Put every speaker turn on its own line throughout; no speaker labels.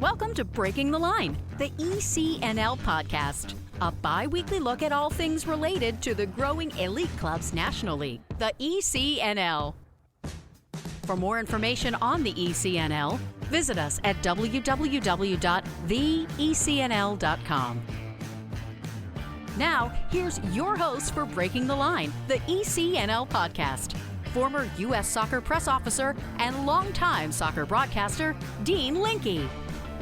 Welcome to Breaking the Line, the ECNL Podcast, a bi-weekly look at all things related to the growing elite clubs nationally, the ECNL. For more information on the ECNL, visit us at www.theecnl.com. Now, here's your host for Breaking the Line, the ECNL Podcast, former U.S. Soccer press officer and longtime soccer broadcaster, Dean Linke.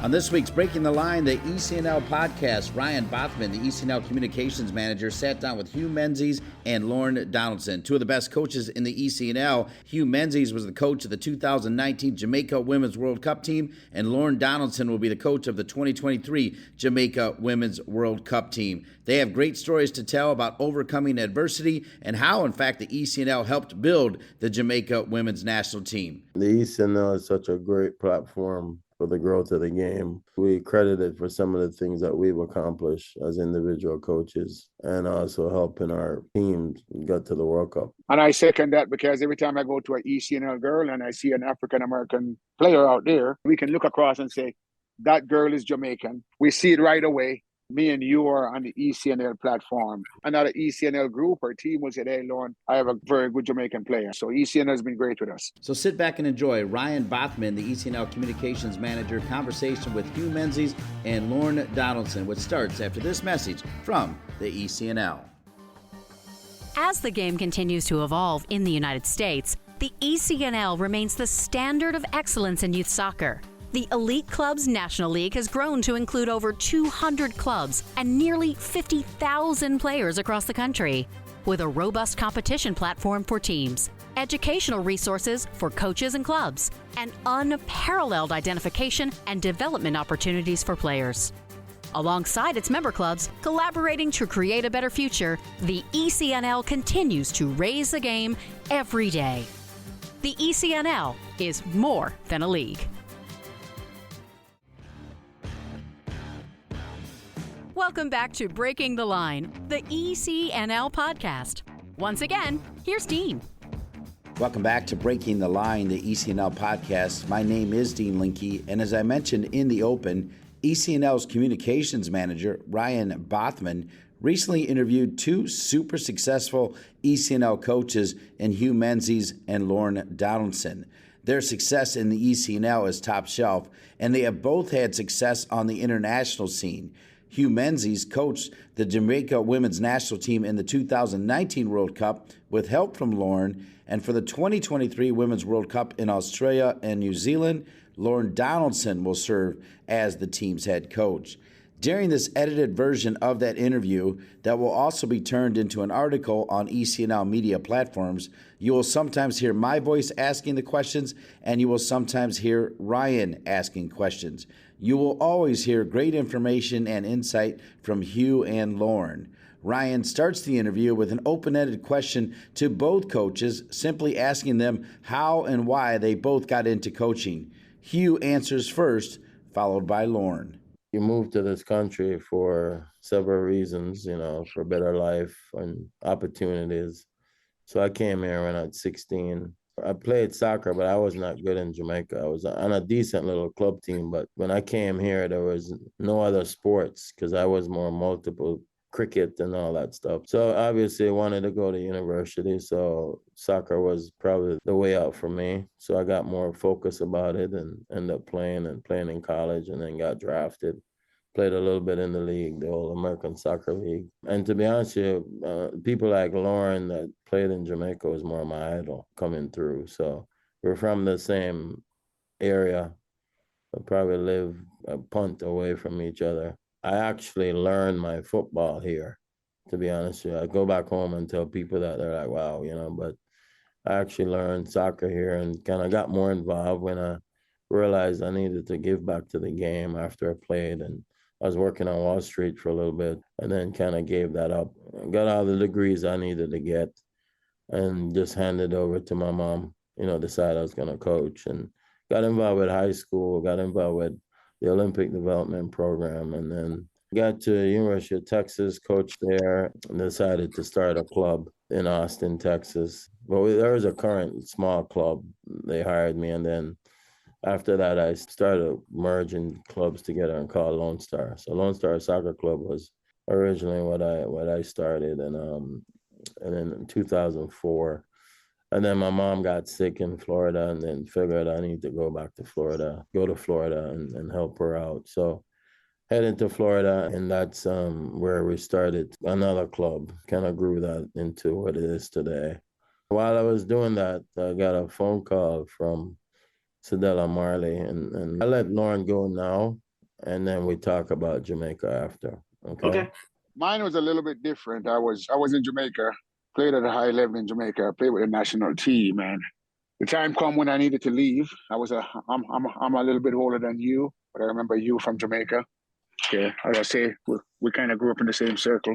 On this week's Breaking the Line, the ECNL Podcast, Ryan Bothmann, the ECNL Communications Manager, sat down with Hue Menzies and Lorne Donaldson, two of the best coaches in the ECNL. Hue Menzies was the coach of the 2019 Jamaica Women's World Cup team, and Lorne Donaldson will be the coach of the 2023 Jamaica Women's World Cup team. They have great stories to tell about overcoming adversity and how, in fact, the ECNL helped build the Jamaica Women's National Team.
The ECNL is such a great platform for the growth of the game. We credited for some of the things that we've accomplished as individual coaches and also helping our teams get to the World Cup.
And I second that because every time I go to an ECNL girl and I see an African-American player out there, we can look across and say, that girl is Jamaican. We see it right away. Me and you are on the ECNL platform. Another ECNL group or team will say, hey, Lorne, I have a very good Jamaican player. So ECNL has been great with us.
So sit back and enjoy Ryan Bothmann, the ECNL Communications Manager, conversation with Hue Menzies and Lorne Donaldson, which starts after this message from the ECNL.
As the game continues to evolve in the United States, the ECNL remains the standard of excellence in youth soccer. The Elite Clubs National League has grown to include over 200 clubs and nearly 50,000 players across the country, with a robust competition platform for teams, educational resources for coaches and clubs, and unparalleled identification and development opportunities for players. Alongside its member clubs, collaborating to create a better future, the ECNL continues to raise the game every day. The ECNL is more than a league. Welcome back to Breaking the Line, the ECNL Podcast. Once again, here's Dean.
Welcome back to Breaking the Line, the ECNL Podcast. My name is Dean Linke, and as I mentioned in the open, ECNL's Communications Manager, Ryan Bothmann, recently interviewed two super successful ECNL coaches in Hue Menzies and Lorne Donaldson. Their success in the ECNL is top shelf, and they have both had success on the international scene. Hue Menzies coached the Jamaica Women's National Team in the 2019 World Cup with help from Lorne, and for the 2023 Women's World Cup in Australia and New Zealand, Lorne Donaldson will serve as the team's head coach. During this edited version of that interview that will also be turned into an article on ECNL media platforms, you will sometimes hear my voice asking the questions, and you will sometimes hear Ryan asking questions. You will always hear great information and insight from Hue and Lorne. Ryan starts the interview with an open-ended question to both coaches, simply asking them how and why they both got into coaching. Hue answers first, followed by Lorne.
You moved to this country for several reasons, for better life and opportunities. So I came here when I was 16. I played soccer, but I was not good in Jamaica. I was on a decent little club team, but when I came here, there was no other sports because I was more multiple cricket and all that stuff. So obviously I wanted to go to university, so soccer was probably the way out for me. So I got more focus about it and ended up playing in college and then got drafted. Played a little bit in the league, the old American Soccer League. And to be honest with you, people like Lorne that played in Jamaica was more my idol coming through. So we're from the same area. We probably live a punt away from each other. I actually learned my football here, to be honest with you. I go back home and tell people that they're like, wow, but I actually learned soccer here and kind of got more involved when I realized I needed to give back to the game after I played. And I was working on Wall Street for a little bit and then kind of gave that up. Got all the degrees I needed to get and just handed over to my mom, decided I was going to coach and got involved with high school, got involved with the Olympic Development Program, and then got to University of Texas, coached there, and decided to start a club in Austin, Texas. But there was a current small club. They hired me, and then After that, I started merging clubs together and called Lone Star. So Lone Star Soccer Club was originally what I started, and then in 2004. And then my mom got sick in Florida and then figured I need to go back to Florida, and help her out. So headed to Florida, and that's where we started another club, kind of grew that into what it is today. While I was doing that, I got a phone call from Sadella Marley, and I let Lorne go now, and then we talk about Jamaica after. Okay.
Mine was a little bit different. I was in Jamaica, played at a high level in Jamaica, played with the national team, and the time come when I needed to leave. I'm a little bit older than you, but I remember you from Jamaica. Yeah, as I say, we kind of grew up in the same circle.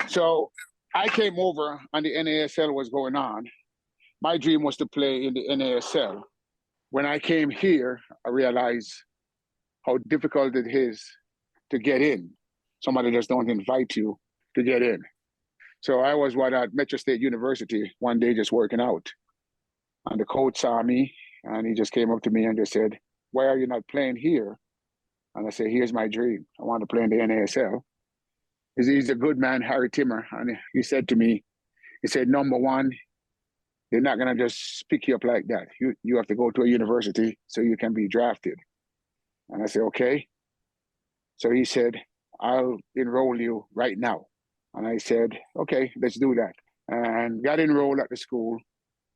So I came over and the NASL was going on. My dream was to play in the NASL. When I came here, I realized how difficult it is to get in. Somebody just don't invite you to get in. So I was at Metro State University one day just working out. And the coach saw me and he just came up to me and just said, "Why are you not playing here?" And I said, "Here's my dream. I want to play in the NASL." He's a good man, Harry Timmer. And he said to me, he said, "Number one, they're not going to just pick you up like that. You have to go to a university so you can be drafted." And I said, "Okay." So he said, "I'll enroll you right now." And I said, "Okay, let's do that." And got enrolled at the school.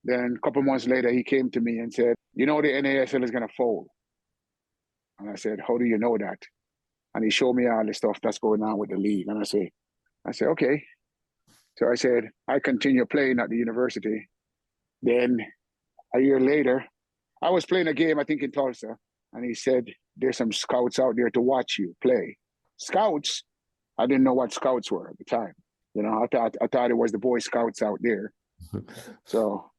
Then a couple months later, he came to me and said, "You know, the NASL is going to fold." And I said, "How do you know that?" And he showed me all the stuff that's going on with the league. And I said, "Okay." So I said, I continue playing at the university. Then a year later, I was playing a game, I think in Tulsa. And he said, "There's some scouts out there to watch you play." Scouts? I didn't know what scouts were at the time. You know, I thought it was the Boy Scouts out there. So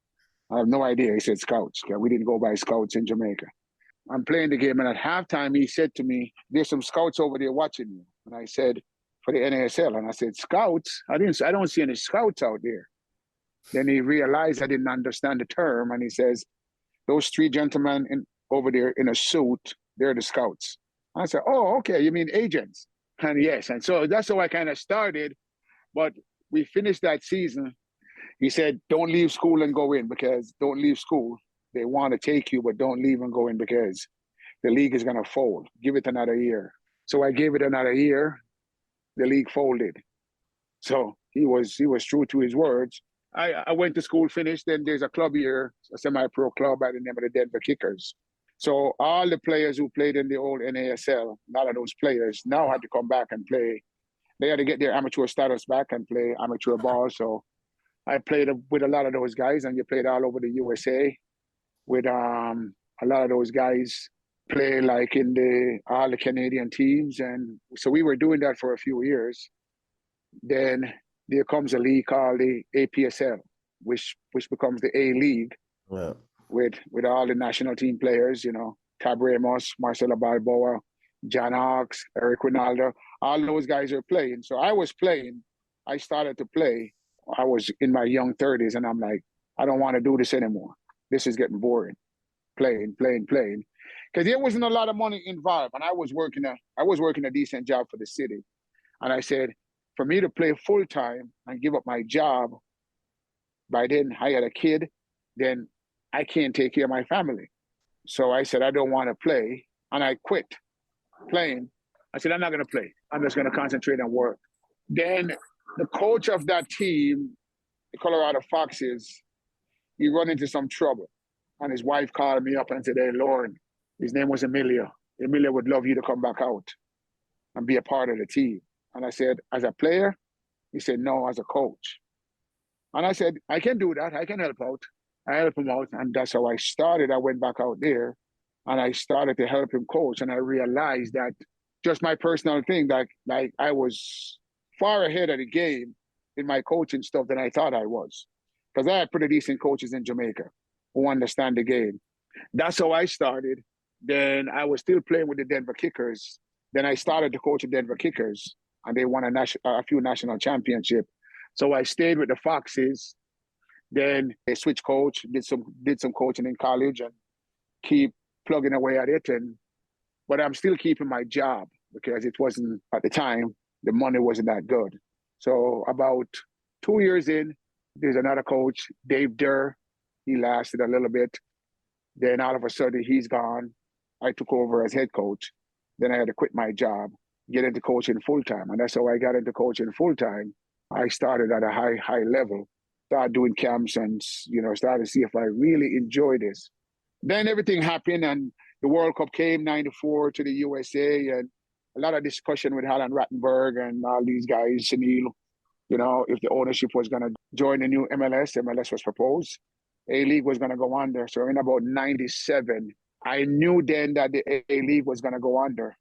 I have no idea. He said scouts. Okay? We didn't go by scouts in Jamaica. I'm playing the game, and at halftime, he said to me, "There's some scouts over there watching you." And I said, "For the NASL." And I said, "Scouts? I don't see any scouts out there." Then he realized I didn't understand the term, and he says, "Those three gentlemen over there in a suit, they're the scouts." I said, "Oh, okay, you mean agents?" And yes, and so that's how I kind of started. But we finished that season. He said, "Don't leave school and go in, because don't leave school. They want to take you, but don't leave and go in because the league is going to fold. Give it another year." So I gave it another year. The league folded. So he was true to his words. I went to school, finished. Then there's a club here, a semi-pro club by the name of the Denver Kickers. So all the players who played in the old NASL, none of those players now had to come back and play. They had to get their amateur status back and play amateur ball. So I played with a lot of those guys, and you played all over the USA with a lot of those guys play like in all the Canadian teams. And so we were doing that for a few years. Then there comes a league called the APSL, which becomes the A League.
Yeah.
With all the national team players, you know, Tab Ramos, Marcelo Balboa, John Hawks, Eric Ronaldo, all those guys are playing. So I was playing. I started to play. I was in my young 30s, and I'm like, I don't want to do this anymore. This is getting boring. Playing. Because there wasn't a lot of money involved, and I was working a decent job for the city. And I said, for me to play full time and give up my job, by then I had a kid, then I can't take care of my family. So I said, I don't want to play. And I quit playing. I said, I'm not going to play. I'm just going to concentrate on work. Then the coach of that team, the Colorado Foxes, he run into some trouble. And his wife called me up and said, "Hey, Lorne," his name was Emilio. "Emilio would love you to come back out and be a part of the team." And I said, "As a player?" He said, "No, as a coach." And I said, "I can do that. I can help out." I helped him out, and that's how I started. I went back out there, and I started to help him coach. And I realized that just my personal thing, like I was far ahead of the game in my coaching stuff than I thought I was. Because I had pretty decent coaches in Jamaica who understand the game. That's how I started. Then I was still playing with the Denver Kickers. Then I started to coach the Denver Kickers, and they won a few national championships. So I stayed with the Foxes. Then they switched coach, did some coaching in college, and keep plugging away at it, but I'm still keeping my job because it wasn't, at the time, the money wasn't that good. So about 2 years in, there's another coach, Dave Durr. He lasted a little bit. Then all of a sudden he's gone. I took over as head coach. Then I had to quit my job, get into coaching full time. And that's how I got into coaching full time. I started at a high level, started doing camps and, started to see if I really enjoy this. Then everything happened and the World Cup came, 94 to the USA, and a lot of discussion with Alan Rattenberg and all these guys, Sunil, if the ownership was going to join the new MLS. MLS was proposed. A-League was going to go under. So in about 97, I knew then that the A-League was going to go under.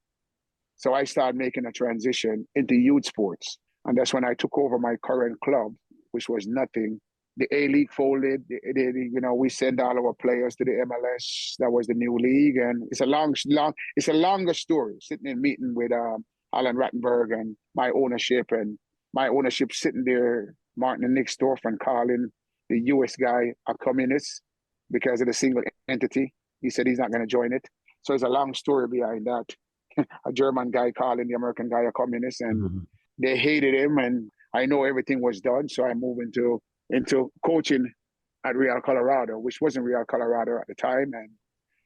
So I started making a transition into youth sports. And that's when I took over my current club, which was nothing. The A-League folded. We sent all our players to the MLS. That was the new league. And it's a longer story, sitting in meeting with Alan Rattenberg and my ownership sitting there, Martin Nixdorf, and calling the U.S. guy a communist because of the single entity. He said he's not going to join it. So there's a long story behind that. A German guy calling the American guy a communist, and they hated him. And I know everything was done, so I moved into coaching at Real Colorado, which wasn't Real Colorado at the time. And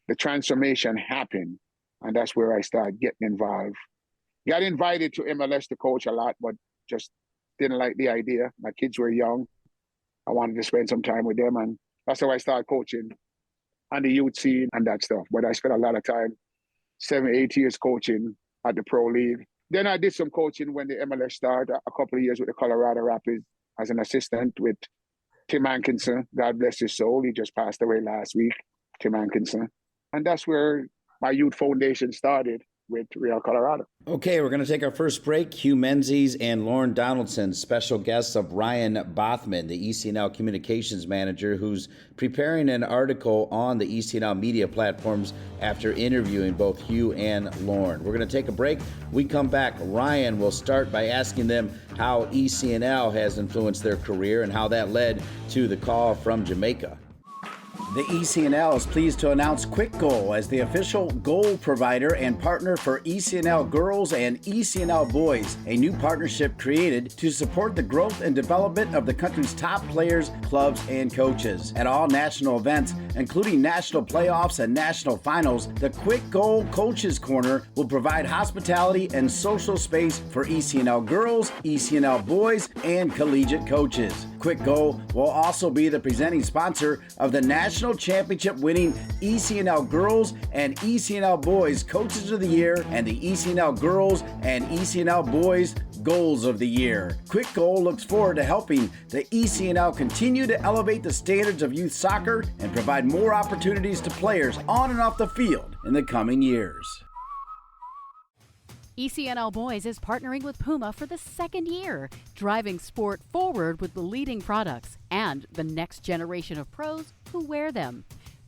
the transformation happened, and that's where I started getting involved. Got invited to MLS to coach a lot, but just didn't like the idea. My kids were young. I wanted to spend some time with them, and that's how I started coaching on the youth scene and that stuff. But I spent a lot of time, 7-8 years coaching at the Pro League. Then I did some coaching when the MLS started, a couple of years with the Colorado Rapids as an assistant with Tim Hankinson. God bless his soul. He just passed away last week, Tim Hankinson. And that's where my youth foundation started with Real Colorado.
Okay, we're going to take our first break. Hue Menzies and Lorne Donaldson, special guests of Ryan Bothmann, the ECNL Communications Manager, who's preparing an article on the ECNL media platforms after interviewing both Hue and Lorne. We're going to take a break. We come back. Ryan will start by asking them how ECNL has influenced their career and how that led to the call from Jamaica. The ECNL is pleased to announce Quick Goal as the official goal provider and partner for ECNL Girls and ECNL Boys, a new partnership created to support the growth and development of the country's top players, clubs, and coaches. At all national events, including national playoffs and national finals, the Quick Goal Coaches Corner will provide hospitality and social space for ECNL Girls, ECNL Boys, and collegiate coaches. Quick Goal will also be the presenting sponsor of the National Championship winning ECNL Girls and ECNL Boys Coaches of the Year and the ECNL Girls and ECNL Boys Goals of the Year. Quick Goal looks forward to helping the ECNL continue to elevate the standards of youth soccer and provide more opportunities to players on and off the field in the coming years.
ECNL Boys is partnering with Puma for the second year, driving sport forward with the leading products and the next generation of pros who wear them.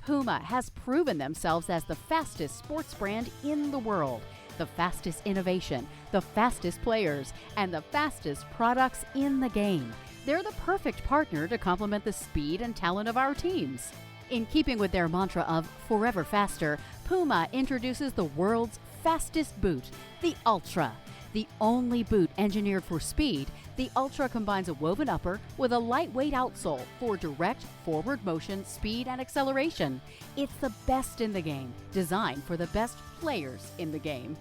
Puma has proven themselves as the fastest sports brand in the world, the fastest innovation, the fastest players, and the fastest products in the game. They're the perfect partner to complement the speed and talent of our teams. In keeping with their mantra of forever faster, Puma introduces the world's fastest boot, the Ultra. The only boot engineered for speed, the Ultra combines a woven upper with a lightweight outsole for direct forward motion, speed, and acceleration. It's the best in the game, designed for the best players in the game.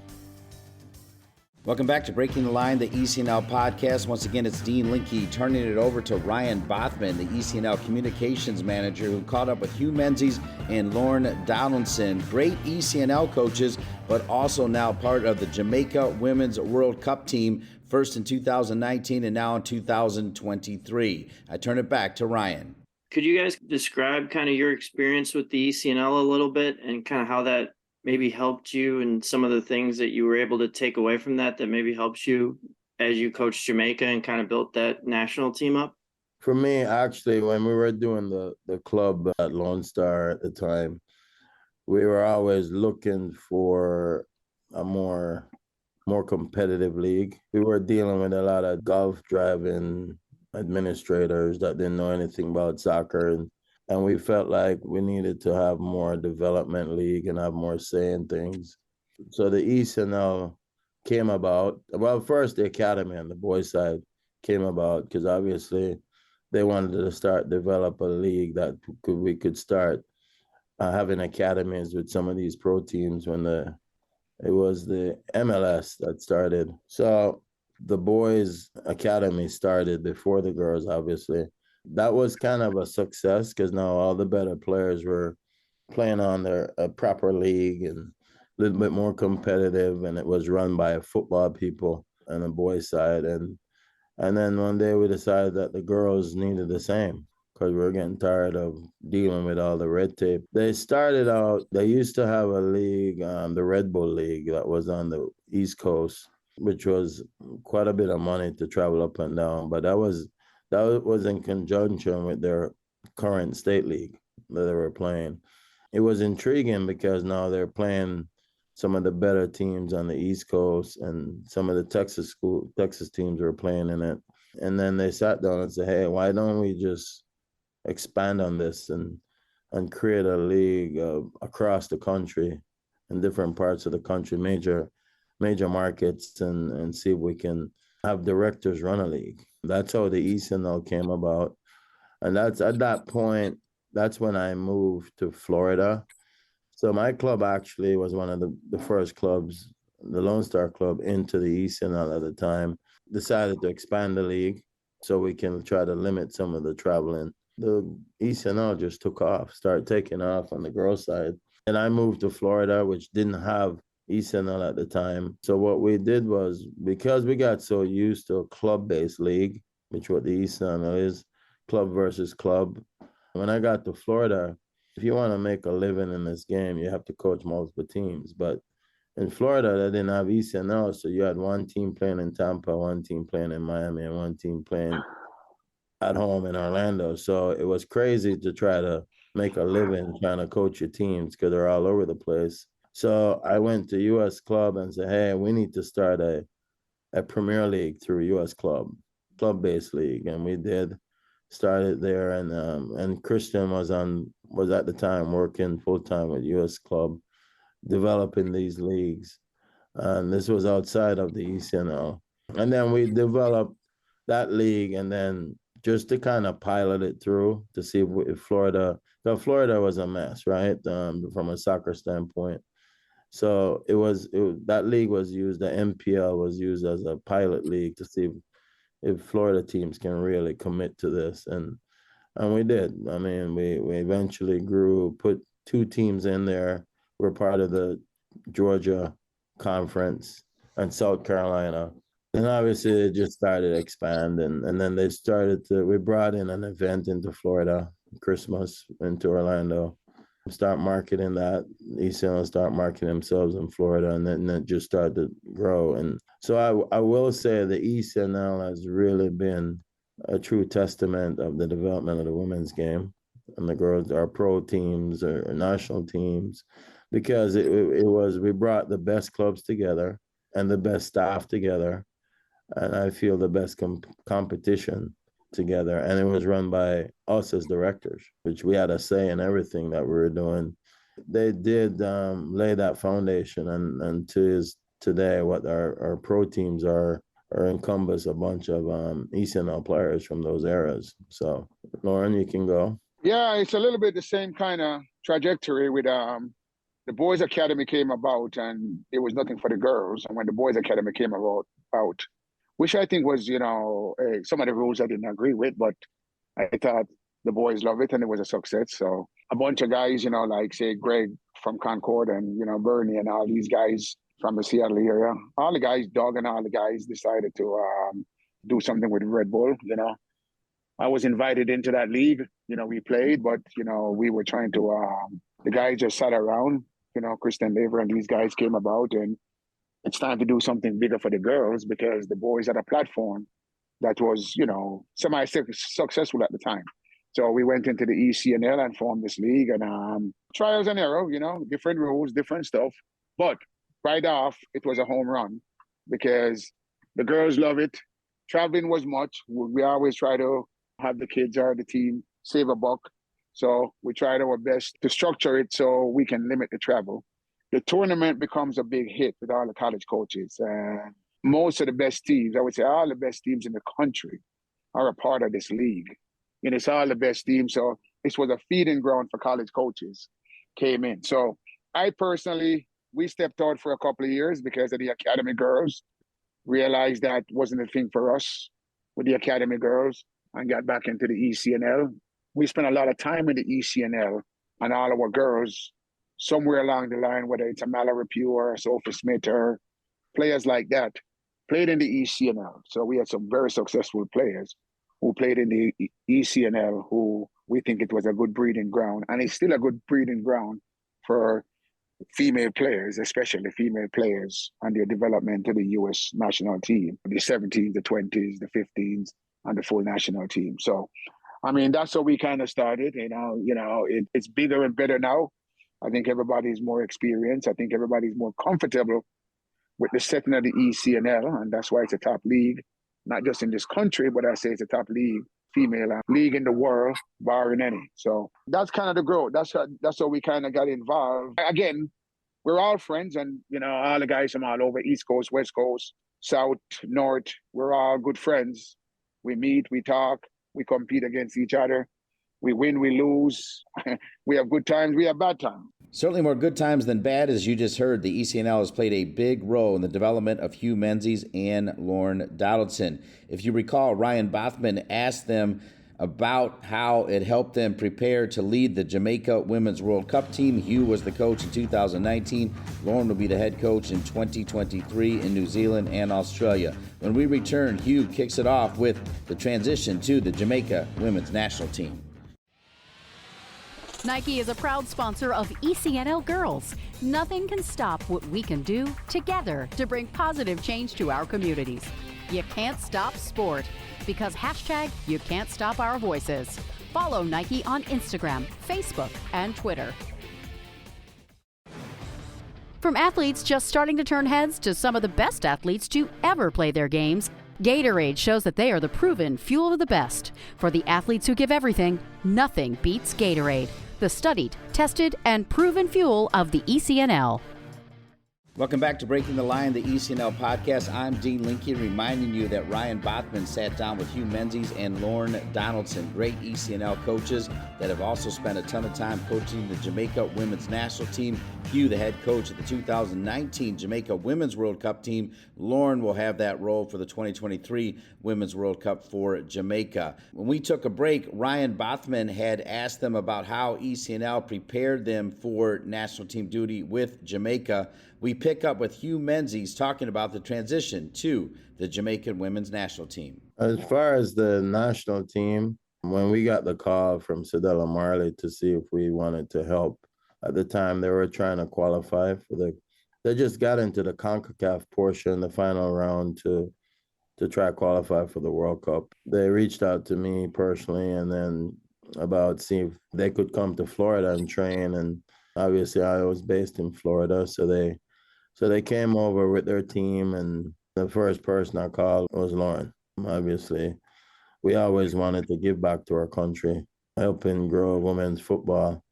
Welcome back to Breaking the Line, the ECNL Podcast. Once again, it's Dean Linke turning it over to Ryan Bothmann, the ECNL Communications Manager, who caught up with Hue Menzies and Lorne Donaldson, great ECNL coaches, but also now part of the Jamaica Women's World Cup team, first in 2019 and now in 2023. I turn it back to Ryan.
Could you guys describe kind of your experience with the ECNL a little bit and kind of how that maybe helped you and some of the things that you were able to take away from that maybe helps you as you coached Jamaica and kind of built that national team up?
For me, actually, when we were doing the club at Lone Star at the time, we were always looking for a more competitive league. We were dealing with a lot of golf driving administrators that didn't know anything about soccer. And we felt like we needed to have more development league and have more say in things. So the ECNL came about. Well, first the academy on the boys' side came about because obviously they wanted to develop a league that we could start having academies with some of these pro teams when it was the MLS that started. So the boys' academy started before the girls, obviously. That was kind of a success because now all the better players were playing on a proper league and a little bit more competitive, and it was run by football people on the boys' side. And then one day we decided that the girls needed the same because we were getting tired of dealing with all the red tape. They used to have a league, the Red Bull League, that was on the East Coast, which was quite a bit of money to travel up and down. But that was in conjunction with their current state league that they were playing. It was intriguing because now they're playing some of the better teams on the East Coast, and some of the Texas teams were playing in it. And then they sat down and said, hey, why don't we just expand on this and create a league across the country, in different parts of the country, major markets, and see if we can have directors run a league. That's how the ECNL came about. And that's at that point, that's when I moved to Florida. So my club actually was one of the first clubs, the Lone Star Club, into the ECNL at the time. Decided to expand the league so we can try to limit some of the traveling. The ECNL just took off, started taking off on the girls' side. And I moved to Florida, which didn't have ECNL at the time. So what we did was, because we got so used to a club-based league, which what the ECNL is, club versus club. When I got to Florida, if you want to make a living in this game, you have to coach multiple teams. But in Florida, they didn't have ECNL, so you had one team playing in Tampa, one team playing in Miami, and one team playing at home in Orlando. So it was crazy to try to make a living trying to coach your teams because they're all over the place. So I went to U.S. Club and said, hey, we need to start a Premier League through U.S. club-based league. And we did. Started there, and Christian was at the time working full-time with U.S. Club, developing these leagues. And this was outside of the ECNL. And then we developed that league, and then just to kind of pilot it through to see if Florida was a mess, right? From a soccer standpoint. So that league was used, the MPL was used as a pilot league to see if Florida teams can really commit to this. And we did. I mean, we eventually grew, put 2 teams in there. We're part of the Georgia Conference and South Carolina. And obviously it just started to expand. And then we brought in an event into Florida, Christmas, into Orlando. Start marketing that. ECNL start marketing themselves in Florida, and then it just started to grow. And so I will say the ECNL has really been a true testament of the development of the women's game and the girls, our pro teams or national teams, because we brought the best clubs together and the best staff together, and I feel the best competition together, and it was run by us as directors, which we had a say in everything that we were doing. They did lay that foundation, and today what our pro teams are encompass a bunch of ECNL players from those eras. So Lorne, you can go.
Yeah, it's a little bit the same kind of trajectory with the boys' academy came about, and it was nothing for the girls. And when the boys' academy came about, which I think was, some of the rules I didn't agree with, but I thought the boys loved it and it was a success. So a bunch of guys, like say Greg from Concord and, Bernie and all these guys from the Seattle area, all the guys, Doug and all the guys decided to do something with Red Bull, I was invited into that league, we played, but, we were trying to, the guys just sat around, Kristen Lever and these guys came about, and it's time to do something bigger for the girls because the boys had a platform that was, semi-successful at the time. So we went into the ECNL and formed this league, and trials and error, different rules, different stuff. But right off, it was a home run because the girls love it. Traveling was much. We always try to have the kids or the team save a buck. So we tried our best to structure it so we can limit the travel. The tournament becomes a big hit with all the college coaches. Most of the best teams, I would say all the best teams in the country are a part of this league. And it's all the best teams. So this was a feeding ground for college coaches came in. So I personally, we stepped out for a couple of years because of the academy girls, realized that wasn't a thing for us with the academy girls, and got back into the ECNL. We spent a lot of time in the ECNL and all our girls somewhere along the line, whether it's a Mallory Pure, Sophie Smith, or players like that, played in the ECNL. So we had some very successful players who played in the ECNL who we think it was a good breeding ground. And it's still a good breeding ground for female players, especially female players, and their development to the U.S. national team, the 17s, the 20s, the 15s, and the full national team. So, I mean, that's how we kind of started. It's bigger and better now. I think everybody's more experienced. I think everybody's more comfortable with the setting of the ECNL, and that's why it's a top league, not just in this country, but I say it's a top league, female league in the world, barring any. So that's kind of the growth. That's how we kind of got involved. Again, we're all friends, and all the guys from all over, East Coast, West Coast, South, North, we're all good friends. We meet, we talk, we compete against each other. We win, we lose. We have good times, we have bad times.
Certainly more good times than bad. As you just heard, the ECNL has played a big role in the development of Hue Menzies and Lorne Donaldson. If you recall, Ryan Bothmann asked them about how it helped them prepare to lead the Jamaica Women's World Cup team. Hue was the coach in 2019. Lorne will be the head coach in 2023 in New Zealand and Australia. When we return, Hue kicks it off with the transition to the Jamaica Women's National Team.
Nike is a proud sponsor of ECNL Girls. Nothing can stop what we can do together to bring positive change to our communities. You can't stop sport because #you can't stop our voices. Follow Nike on Instagram, Facebook, and Twitter. From athletes just starting to turn heads to some of the best athletes to ever play their games, Gatorade shows that they are the proven fuel of the best. For the athletes who give everything, nothing beats Gatorade, the studied, tested, and proven fuel of the ECNL.
Welcome back to Breaking the Line, the ECNL Podcast. I'm Dean Linke, reminding you that Ryan Bothmann sat down with Hue Menzies and Lorne Donaldson, great ECNL coaches that have also spent a ton of time coaching the Jamaica Women's National Team. Hue, the head coach of the 2019 Jamaica Women's World Cup team. Lorne will have that role for the 2023 Women's World Cup for Jamaica. When we took a break, Ryan Bothmann had asked them about how ECNL prepared them for national team duty with Jamaica. We pick up with Hue Menzies talking about the transition to the Jamaican Women's National Team.
As far as the national team, when we got the call from Cedella Marley to see if we wanted to help, at the time they were trying to qualify for they just got into the CONCACAF portion, the final round to try to qualify for the World Cup. They reached out to me personally and then about seeing if they could come to Florida and train. And obviously I was based in Florida, so they came over with their team, and the first person I called was Lorne. Obviously, we always wanted to give back to our country, helping grow women's football,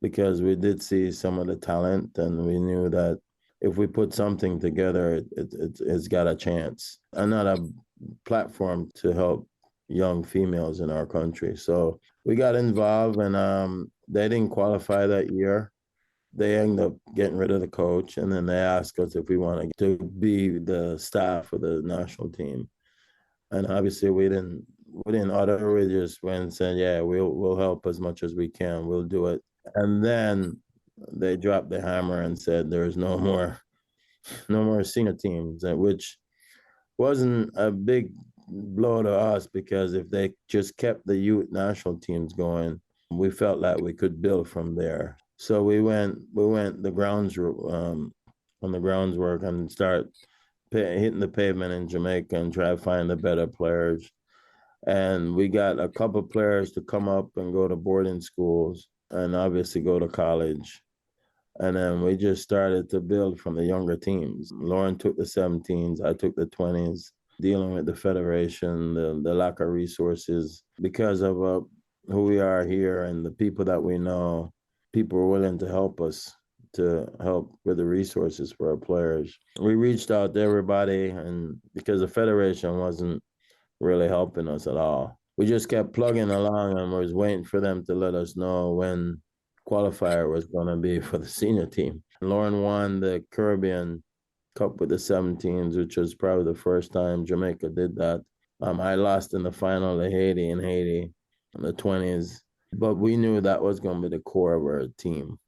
because we did see some of the talent, and we knew that if we put something together, it's got a chance. Another platform to help young females in our country. So we got involved, and they didn't qualify that year. They ended up getting rid of the coach, and then they asked us if we wanted to be the staff of the national team. And obviously we didn't utter. We just went and said, yeah, we'll help as much as we can. We'll do it. And then they dropped the hammer and said there's no more senior teams, which wasn't a big blow to us, because if they just kept the youth national teams going, we felt like we could build from there. So we went the grounds on the groundswork and start hitting the pavement in Jamaica and try to find the better players. And we got a couple players to come up and go to boarding schools and obviously go to college. And then we just started to build from the younger teams. Lorne took the 17s, I took the 20s, dealing with the federation, the lack of resources because of who we are here and the people that we know, people were willing to help us, to help with the resources for our players. We reached out to everybody, and because the federation wasn't really helping us at all, we just kept plugging along and was waiting for them to let us know when qualifier was going to be for the senior team. Lorne won the Caribbean Cup with the 17s, which was probably the first time Jamaica did that. I lost in the final to Haiti in the 20s, but we knew that was going to be the core of our team,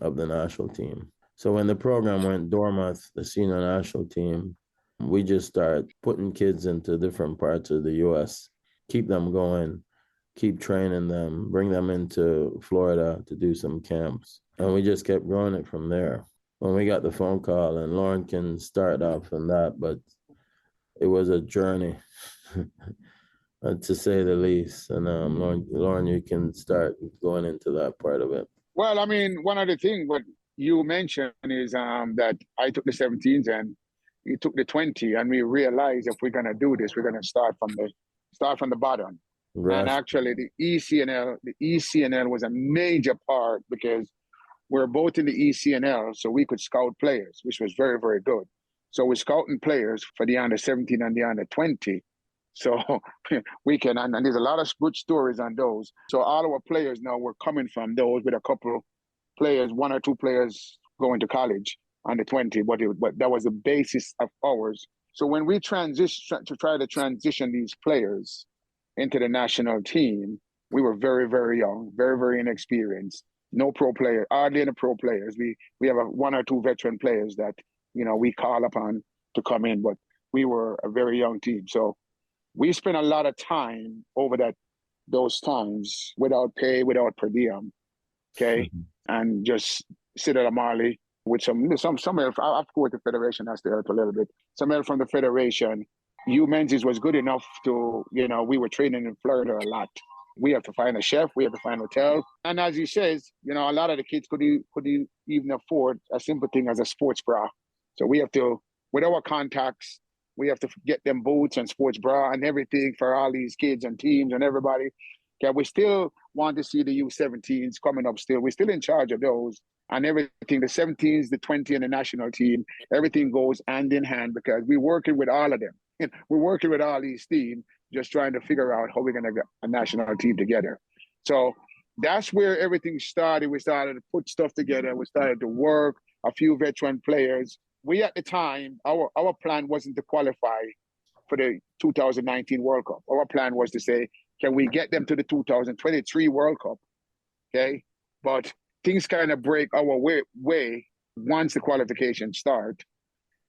of the national team. So when the program went dormant, the senior national team, we just started putting kids into different parts of the U.S., keep them going, keep training them, bring them into Florida to do some camps. And we just kept growing it from there. When we got the phone call, and Lorne can start off on that, but it was a journey, to say the least. And Lorne, you can start going into that part of it.
Well, I mean, one of the things what you mentioned is that I took the 17s and you took the 20, and we realized if we're gonna do this, we're gonna start from the bottom.
Right.
And actually, the ECNL was a major part because we're both in the ECNL, so we could scout players, which was very, very good. So we're scouting players for the under 17 and the under 20. So we can, and there's a lot of good stories on those. So all our players now were coming from those, with a couple players, one or two players going to college under 20, but that was the basis of ours. So when we try to transition these players into the national team, we were very, very young, very, very inexperienced. No pro player, hardly any pro players. We have one or two veteran players that, we call upon to come in, but we were a very young team. So we spent a lot of time over those times without pay, without per diem, okay, and just sit at a Marley with some help. Of course, the federation has to help a little bit. Some help from the federation. Hue Menzies was good enough to, we were training in Florida a lot. We have to find a chef, we have to find a hotel. And as he says, a lot of the kids could even afford a simple thing as a sports bra. So we have to, with our contacts, we have to get them boots and sports bra and everything for all these kids and teams and everybody. Okay, we still want to see the U17s coming up still. We're still in charge of those and everything. The 17s, the 20 and the national team, everything goes hand in hand because we're working with all of them. We're working with all these teams, just trying to figure out how we're going to get a national team together. So that's where everything started. We started to put stuff together. We started to work, a few veteran players. We, at the time, our plan wasn't to qualify for the 2019 World Cup. Our plan was to say, can we get them to the 2023 World Cup? Okay. But things kind of break our way once the qualifications start.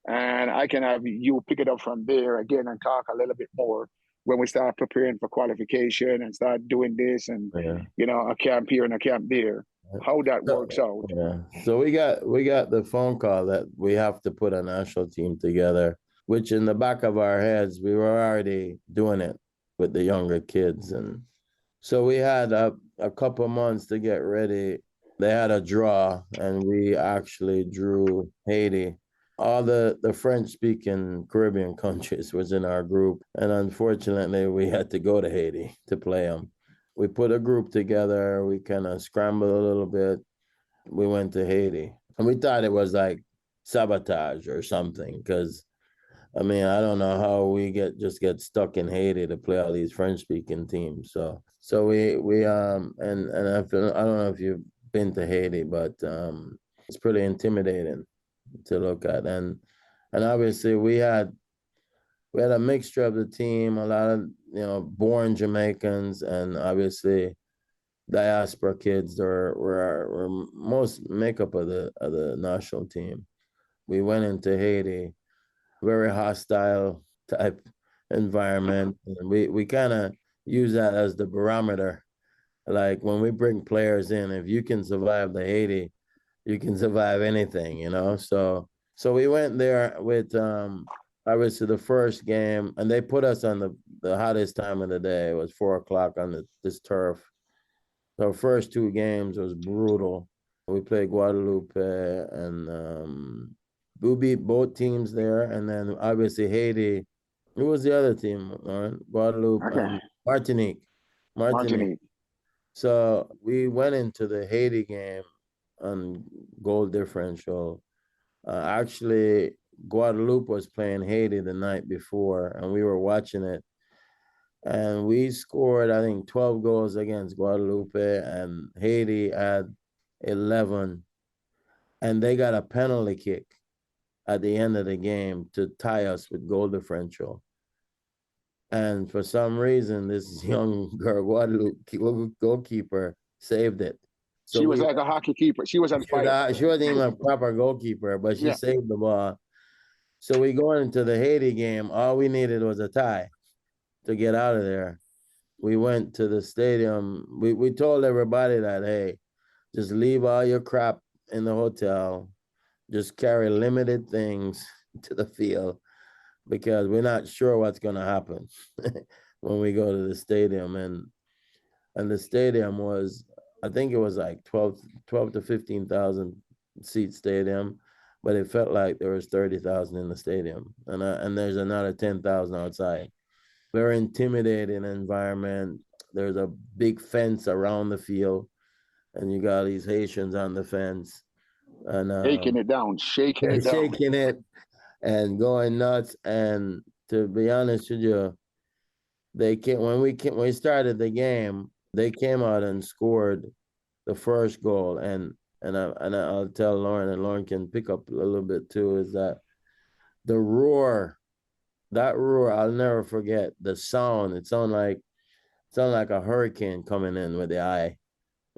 And I can have you pick it up from there again and talk a little bit more when we start preparing for qualification and start doing this and, a camp here and a camp there, how that works out.
Yeah. So we got the phone call that we have to put a national team together, which in the back of our heads, we were already doing it with the younger kids. And so we had a couple months to get ready. They had a draw, and we actually drew Haiti. All the French-speaking Caribbean countries was in our group, and unfortunately, we had to go to Haiti to play them. We put a group together. We kind of scrambled a little bit. We went to Haiti, and we thought it was like sabotage or something, because, I mean, I don't know how we just get stuck in Haiti to play all these French-speaking teams. So we and I don't know if you've been to Haiti, but it's pretty intimidating to look at, and obviously we had a mixture of the team, a lot of born Jamaicans, and obviously diaspora kids were most makeup of the national team. We went into Haiti, very hostile type environment, and we kind of use that as the barometer. Like when we bring players in, if you can survive the Haiti, you can survive anything, So we went there with obviously the first game, and they put us on the hottest time of the day. It was 4:00 on this turf. So first two games was brutal. We played Guadeloupe, and we beat both teams there. And then obviously Haiti. Who was the other team, Lorne? Guadeloupe,
Okay.
Martinique. So we went into the Haiti game on goal differential. Actually, Guadeloupe was playing Haiti the night before, and we were watching it. And we scored, I think, 12 goals against Guadeloupe, and Haiti had 11. And they got a penalty kick at the end of the game to tie us with goal differential. And for some reason, this young girl, Guadeloupe goalkeeper, saved it. So
she was like a hockey keeper. She was on fire.
She wasn't even a proper goalkeeper, but she saved the ball. So we go into the Haiti game. All we needed was a tie to get out of there. We went to the stadium. We told everybody that, hey, just leave all your crap in the hotel. Just carry limited things to the field because we're not sure what's going to happen when we go to the stadium. And the stadium was, I think it was like 12 to 15,000 seat stadium, but it felt like there was 30,000 in the stadium. And there's another 10,000 outside. Very intimidating environment. There's a big fence around the field, and you got these Haitians on the fence. And
shaking it down,
shaking it and going nuts. And to be honest with you, they came when we started the game, they came out and scored the first goal. And I'll tell Lorne, and Lorne can pick up a little bit too, is that the roar, I'll never forget the sound. It sounded like a hurricane coming in with the eye.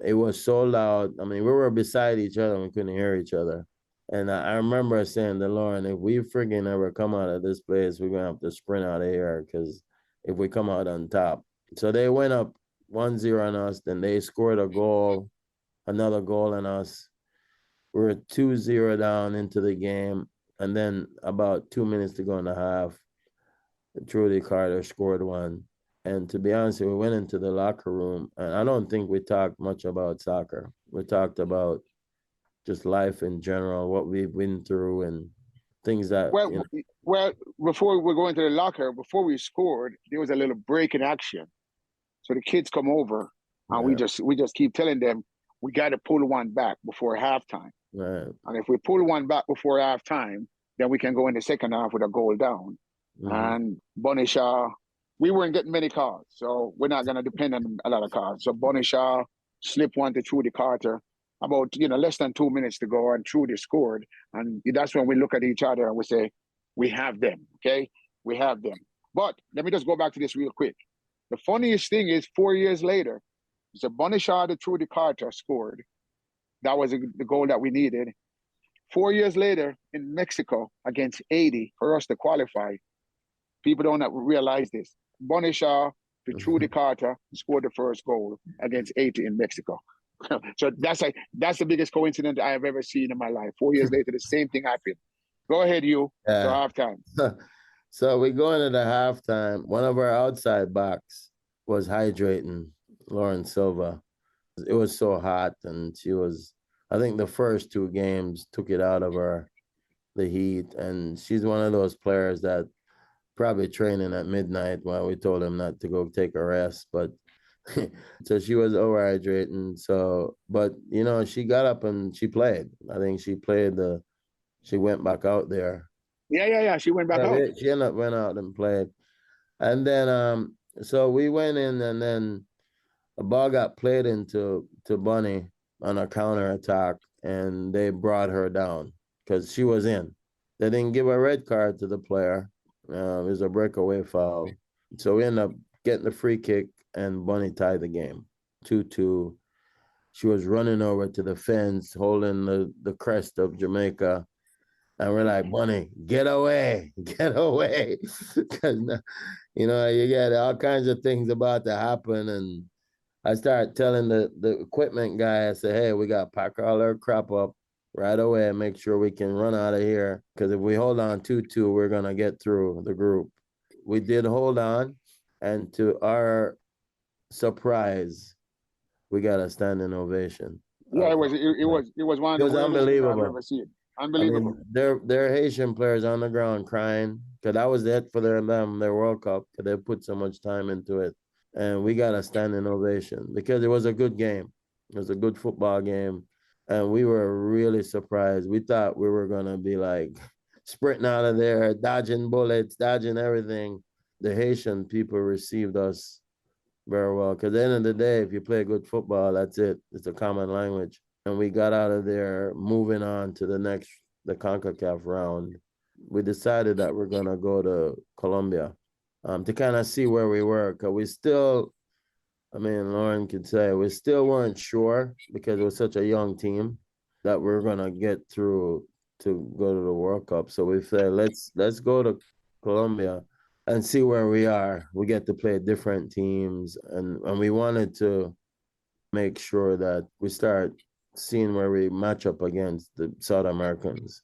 It was so loud. I mean, we were beside each other and we couldn't hear each other. And I remember saying to Lauren, if we friggin' ever come out of this place, we're going to have to sprint out of here because if we come out on top. So they went up 1-0 on us. Then they scored another goal on us. We were 2-0 down into the game. And then about 2 minutes to go in the half, Trudy Carter scored one. And to be honest, we went into the locker room, and I don't think we talked much about soccer. We talked about just life in general, what we've been through, and things that.
Well, before we go into the locker, before we scored, there was a little break in action. So the kids come over, and we just keep telling them we got to pull one back before halftime.
Right.
And if we pull one back before halftime, then we can go in the second half with a goal down. Mm-hmm. And Bonnie Shaw. We weren't getting many calls, so we're not going to depend on a lot of calls. So Bonnie Shaw slipped one to Trudy Carter about, less than 2 minutes to go, and Trudy scored. And that's when we look at each other and we say, we have them, okay? We have them. But let me just go back to this real quick. The funniest thing is 4 years later, so Bonnie Shaw to Trudy Carter scored. That was the goal that we needed. 4 years later in Mexico against Haiti for us to qualify, people don't realize this. Bonnie Shaw to Trudy Carter scored the first goal against Haiti in Mexico. So that's the biggest coincidence I have ever seen in my life. 4 years later, the same thing happened. Go ahead, to halftime.
So we go into the halftime. One of our outside backs was hydrating, Lauren Silva. It was so hot, and she was, I think the first two games took it out of her, the heat. And she's one of those players that probably training at midnight while we told him not to go take a rest. But so she was overhydrating. So, but she got up and she played. I think she went back out there.
Yeah. She went back out.
She ended up went out and played. And then so we went in, and then a ball got played into Bunny on a counterattack, and they brought her down because she was in. They didn't give a red card to the player. It was a breakaway foul. So we ended up getting the free kick, and Bunny tied the game, 2-2. She was running over to the fence, holding the crest of Jamaica. And we're like, Bunny, get away. Because, you get all kinds of things about to happen. And I started telling the equipment guy, I said, hey, we got to pack all our crap up right away and make sure we can run out of here. Because if we hold on 2-2, we're going to get through the group. We did hold on. And to our surprise, we got a standing ovation.
Yeah, it was one of the
unbelievable.
I've ever seen. Unbelievable.
I mean, they're Haitian players on the ground crying because that was it for their World Cup because they put so much time into it. and we got a standing ovation because it was a good game. It was a good football game, and we were really surprised. We thought we were gonna be like sprinting out of there, dodging bullets, dodging everything. The Haitian people received us very well because at the end of the day, if you play good football, that's it. It's a common language. And we got out of there moving on to the CONCACAF round. We decided that we're gonna go to Colombia to kind of see where we were, because we still, I mean, Lorne could say, we still weren't sure because it was such a young team that we're gonna get through to go to the World Cup. So we said, let's go to Colombia and see where we are. We get to play different teams, and we wanted to make sure that we start seeing where we match up against the South Americans.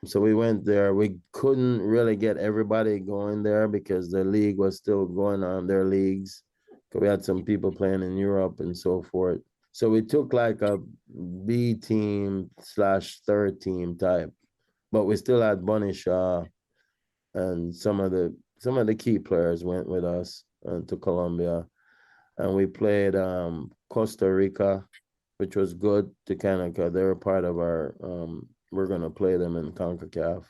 So we went there. We couldn't really get everybody going there because the league was still going on, their leagues. We had some people playing in Europe and so forth. So we took like a B team / third team type, but we still had Bunny Shaw, and some of the key players went with us to Colombia, and we played Costa Rica, which was good to kind of, cause they were part of our. We're gonna play them in CONCACAF,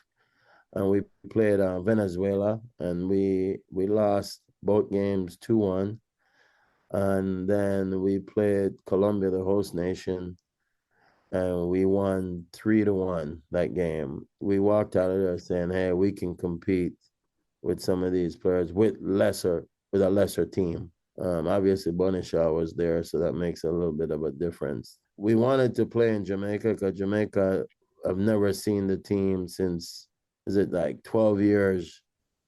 and we played Venezuela, and we lost both games 2-1, and then we played Colombia, the host nation, and we won 3-1 that game. We walked out of there saying, "Hey, we can compete with some of these players with a lesser team." Obviously, Bonishaw was there, so that makes a little bit of a difference. We wanted to play in Jamaica because Jamaica, I've never seen the team since, is it like 12 years?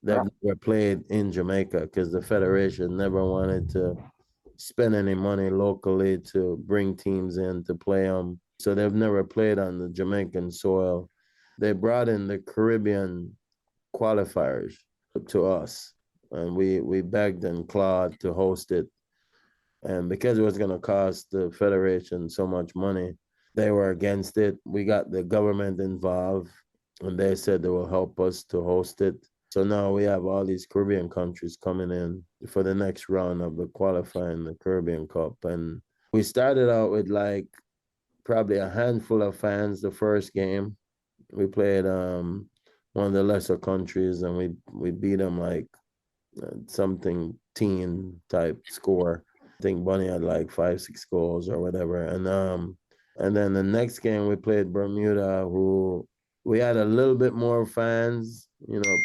They've never played in Jamaica because the federation never wanted to spend any money locally to bring teams in to play them. So they've never played on the Jamaican soil. They brought in the Caribbean qualifiers to us, and we begged and clawed to host it. And because it was going to cost the federation so much money, they were against it. We got the government involved, and they said they will help us to host it. So now we have all these Caribbean countries coming in for the next round of the qualifying the Caribbean Cup. And we started out with like probably a handful of fans the first game. We played one of the lesser countries, and we beat them like something teen type score. I think Bunny had like 5-6 goals or whatever. And then the next game we played Bermuda, who we had a little bit more fans,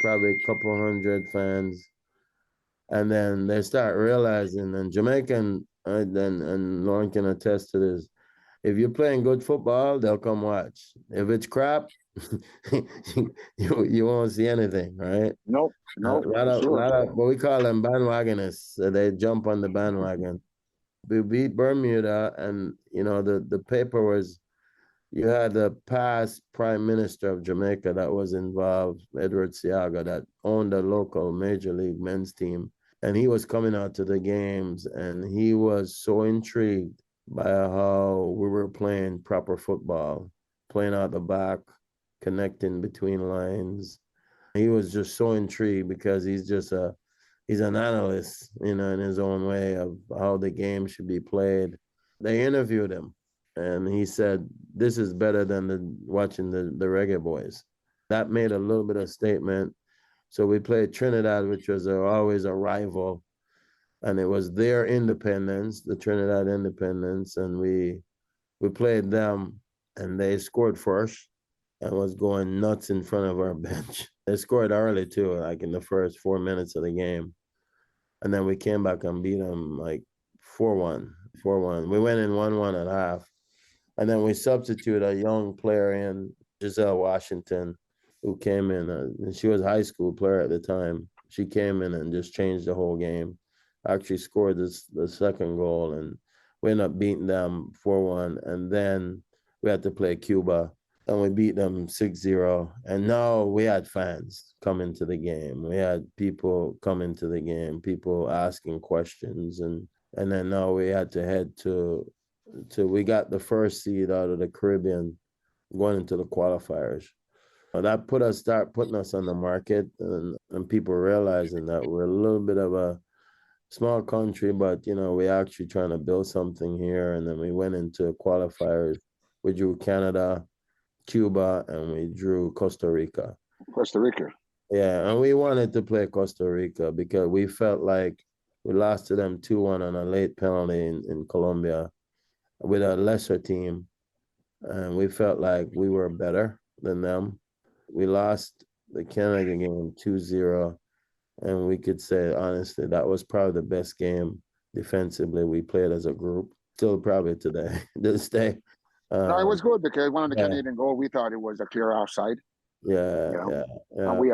probably a couple hundred fans. And then they start realizing, and Jamaican, and Lorne can attest to this, if you're playing good football, they'll come watch. If it's crap, you won't see anything, right?
Nope.
A lot of what we call them bandwagonists. So they jump on the bandwagon. We beat Bermuda, and the paper was, you had the past prime minister of Jamaica that was involved, Edward Seaga, that owned a local major league men's team, and he was coming out to the games, and he was so intrigued by how we were playing proper football, playing out the back, connecting between lines. He was just so intrigued because he's an analyst, in his own way of how the game should be played. They interviewed him, and he said, "This is better than watching the Reggae Boys." That made a little bit of statement. So we played Trinidad, which was always a rival, and it was their independence, the Trinidad Independence, and we played them, and they scored first and was going nuts in front of our bench. They scored early too, like in the first 4 minutes of the game. And then we came back and beat them like 4-1. We went in 1-1 at half. And then we substituted a young player in, Giselle Washington, who came in. And she was a high school player at the time. She came in and just changed the whole game. Actually scored the second goal, and we ended up beating them 4-1. And then we had to play Cuba, and we beat them 6-0. And now we had fans coming to the game. We had people coming to the game, people asking questions. And then now we had to head to we got the first seed out of the Caribbean going into the qualifiers. That start putting us on the market, and people realizing that we're a little bit of a small country, but, we actually trying to build something here. And then we went into qualifiers. We drew Canada, Cuba, and we drew Costa Rica.
Costa Rica.
Yeah, and we wanted to play Costa Rica because we felt like we lost to them 2-1 on a late penalty in Colombia with a lesser team. And we felt like we were better than them. We lost the Canada game 2-0. And we could say, honestly, that was probably the best game defensively we played as a group. Still probably today, this day.
No, it was good because one of the Canadian goals, we thought it was a clear offside.
Yeah.
And we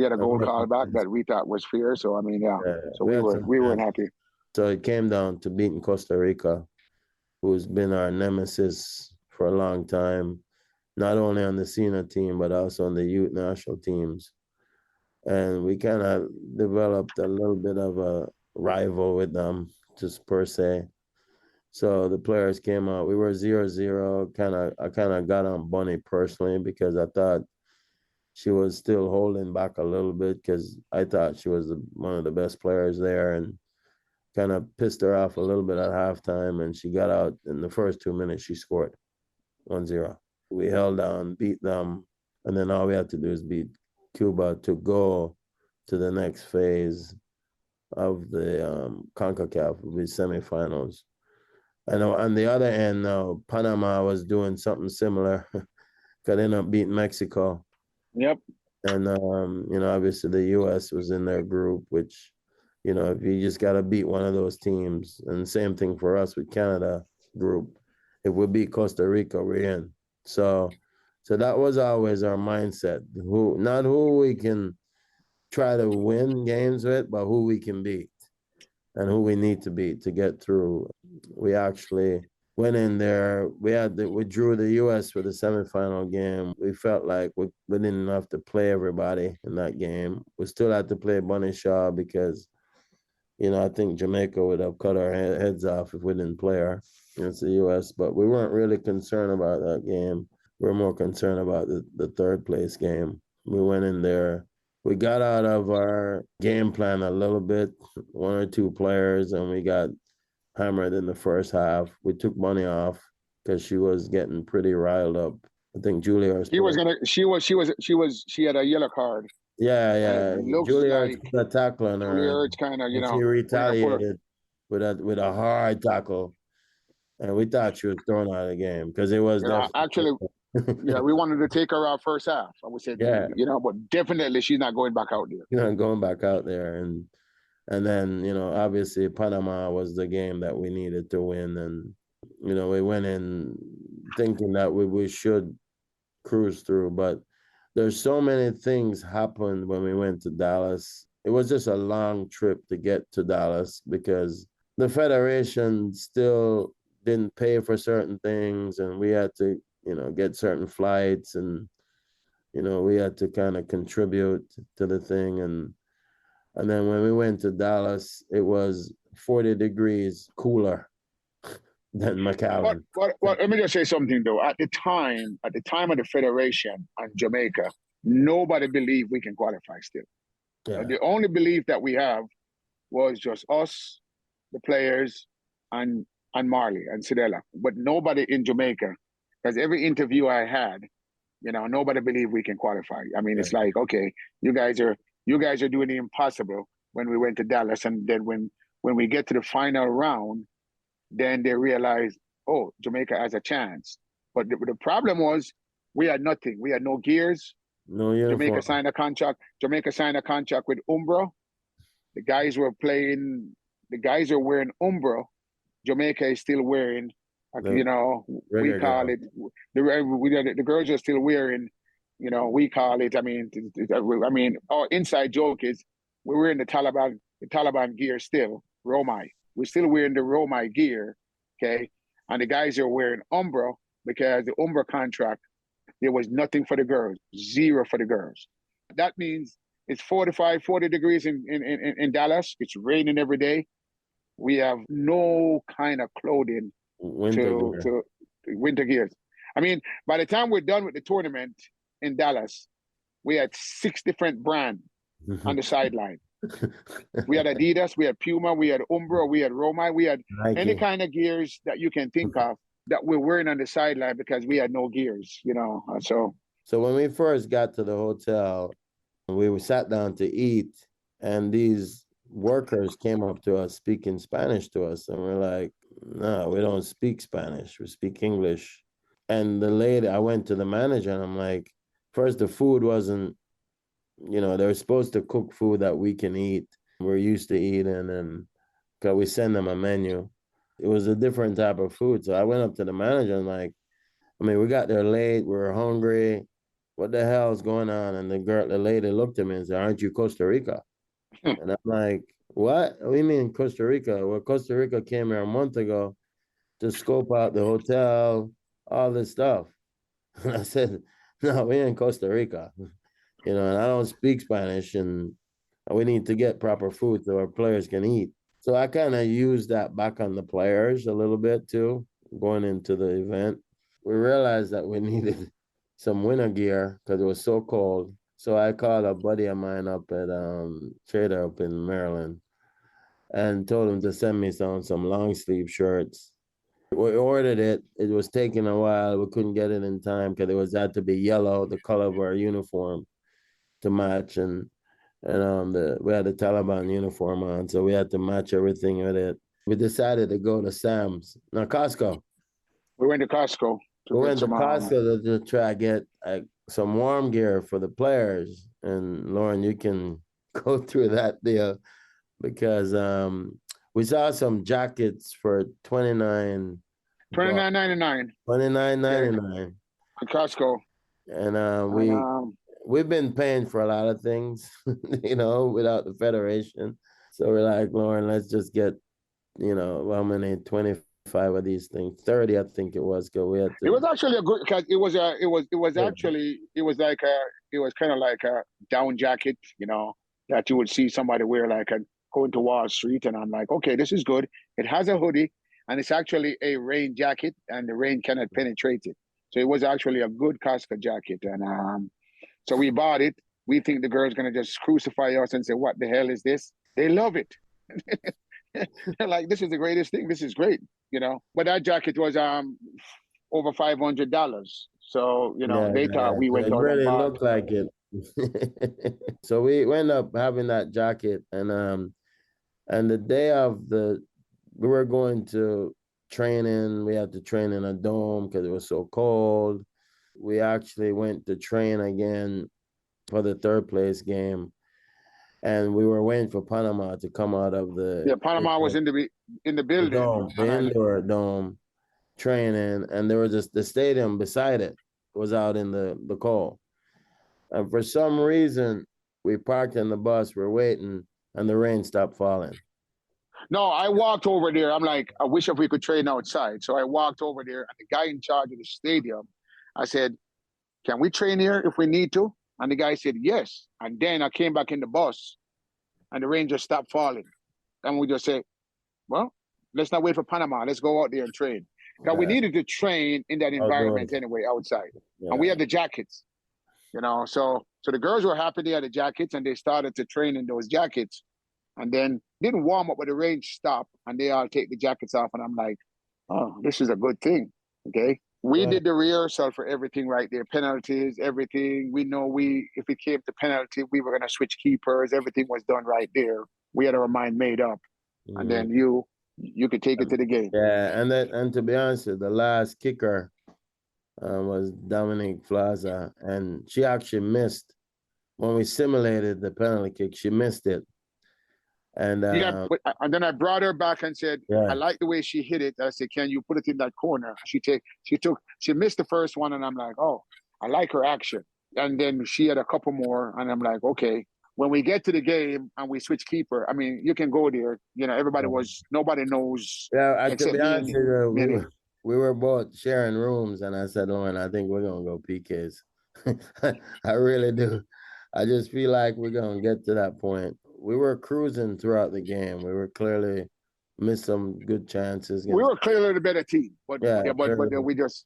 had a goal call back that we thought was fair. So, so we weren't happy.
So it came down to beating Costa Rica, who's been our nemesis for a long time, not only on the senior team, but also on the youth national teams. And we kind of developed a little bit of a rival with them, just per se. So the players came out. We were 0-0. I kind of got on Bunny personally because I thought she was still holding back a little bit because I thought she was one of the best players there, and kind of pissed her off a little bit at halftime. And she got out in the first 2 minutes. She scored 1-0. We held on, beat them, and then all we had to do is beat Cuba to go to the next phase of the CONCACAF, with semifinals. I know on the other end now, Panama was doing something similar. Got ended up beating Mexico.
Yep.
And, obviously the U.S. was in their group, which, if you just got to beat one of those teams, and same thing for us with Canada group. If we beat Costa Rica, we're in. So that was always our mindset. Not who we can try to win games with, but who we can beat and who we need to beat to get through. We actually went in there. We drew the U.S. for the semifinal game. We felt like we didn't have to play everybody in that game. We still had to play Bunny Shaw because, I think Jamaica would have cut our heads off if we didn't play her against the U.S. But we weren't really concerned about that game. We're more concerned about the third place game. We went in there. We got out of our game plan a little bit, one or two players, and we got hammered in the first half. We took money off because she was getting pretty riled up. I think Julia.
She had a yellow card.
Yeah. Julia put a tackle on her.
Julia kind of,
she retaliated with a hard tackle. And we thought she was thrown out of the game because it was
actually. Yeah, we wanted to take her out first half. I would say, but definitely she's not going back out there.
She's not going back out there, and then obviously Panama was the game that we needed to win, and we went in thinking that we should cruise through, but there's so many things happened when we went to Dallas. It was just a long trip to get to Dallas because the federation still didn't pay for certain things, and we had to get certain flights, and we had to kind of contribute to the thing, and then when we went to Dallas, it was 40 degrees cooler than McAllen.
But let me just say something though. At the time of the federation and Jamaica, nobody believed we can qualify still.
Yeah.
The only belief that we have was just us, the players, and Marley and Sidella, but nobody in Jamaica. Because every interview I had, nobody believed we can qualify. It's like, okay, you guys are doing the impossible when we went to Dallas, and then when we get to the final round, then they realize, oh, Jamaica has a chance. But the problem was we had nothing. We had no gears.
No uniform.
Jamaica signed a contract with Umbro. The guys were wearing Umbro. Jamaica is still wearing. We call it the girls are still wearing, we call it. Our inside joke is we're wearing the Taliban gear still, Romai. We're still wearing the Romai gear, okay? And the guys are wearing Umbro because the Umbro contract, there was nothing for the girls, zero for the girls. That means it's 40 degrees in Dallas. It's raining every day. We have no kind of clothing. To winter gears. By the time we're done with the tournament in Dallas, we had 6 different brands on the sideline. We had Adidas, we had Puma, we had Umbro, we had Roma, we had
Nike.
any kind of gears that you can think of that we're wearing on the sideline because we had no gears,
So when we first got to the hotel, we sat down to eat, and these workers came up to us speaking Spanish to us, and we're like, no, we don't speak Spanish, we speak English. And the lady, I went to the manager, and I'm like, first, the food wasn't, they're supposed to cook food that we can eat, we're used to eating, and because we send them a menu. It was a different type of food. So I went up to the manager and like, we got there late, we were hungry. What the hell is going on? And the lady looked at me and said, aren't you Costa Rica? And I'm like, what? What do you mean Costa Rica? Well, Costa Rica came here a month ago to scope out the hotel, all this stuff. And I said, no, we in Costa Rica. And I don't speak Spanish, and we need to get proper food so our players can eat. So I kind of used that back on the players a little bit too, going into the event. We realized that we needed some winter gear because it was so cold. So I called a buddy of mine up at Trader up in Maryland and told him to send me some long sleeve shirts. We ordered it. It was taking a while. We couldn't get it in time because had to be yellow, the color of our uniform, to match. And we had the Taliban uniform on, so we had to match everything with it. We decided to go to Sam's. No, Costco.
We went to Costco.
We went to Costco to try to get some warm gear for the players. And Lorne, you can go through that deal because we saw some jackets for $29.99. $29.99
at Costco.
And we've been paying for a lot of things, without the federation. So we're like, Lorne, let's just get, how many, 25 of these things, 30, I think it was. We had to...
It was actually a good, because it was kind of like a down jacket, that you would see somebody wear going to Wall Street. And I'm like, okay, this is good. It has a hoodie, and it's actually a rain jacket, and the rain cannot penetrate it. So it was actually a good Costco jacket. And so we bought it. We think the girl's going to just crucify us and say, what the hell is this? They love it. They're like, this is the greatest thing. This is great, But that jacket was over $500. So, they thought we went out.
It really looked like it. So we ended up having that jacket. And the day we were going to training. We had to train in a dome because it was so cold. We actually went to train again for the third place game, and we were waiting for Panama to come out of the.
Yeah, Panama was in the building,
the indoor dome, training, and there was just the stadium beside it was out in the cold, and for some reason we parked in the bus. We're waiting, and the rain stopped falling.
No, I walked over there. I'm like, I wish if we could train outside. So I walked over there, and the guy in charge of the stadium, I said, can we train here if we need to? And the guy said, yes. And then I came back in the bus, and the rain just stopped falling. And we just said, well, let's not wait for Panama. Let's go out there and train. Because we needed to train in that environment anyway, outside. Yeah. And we had the jackets, So the girls were happy they had the jackets, and they started to train in those jackets. And then didn't warm up, but the rain stopped, and they all take the jackets off. And I'm like, oh, this is a good thing. Okay. We did the rehearsal for everything right there. Penalties, everything. We know if it came to penalty, we were going to switch keepers. Everything was done right there. We had our mind made up. Mm-hmm. And then you could take it to the game.
Yeah. And to be honest, the last kicker was Dominique Flaza. And she actually missed. When we simulated the penalty kick, she missed it. And
and then I brought her back and said, I like the way she hit it. I said, can you put it in that corner? She missed the first one, and I'm like, oh, I like her action. And then she had a couple more, and I'm like, okay. When we get to the game and we switch keeper, I mean, you can go there. Nobody knows.
Yeah, to be honest, we were both sharing rooms, and I said, Lorne, I think we're gonna go PKs. I really do. I just feel like we're gonna get to that point. We were cruising throughout the game. We were clearly missed some good chances.
We were clearly the better team, but we just,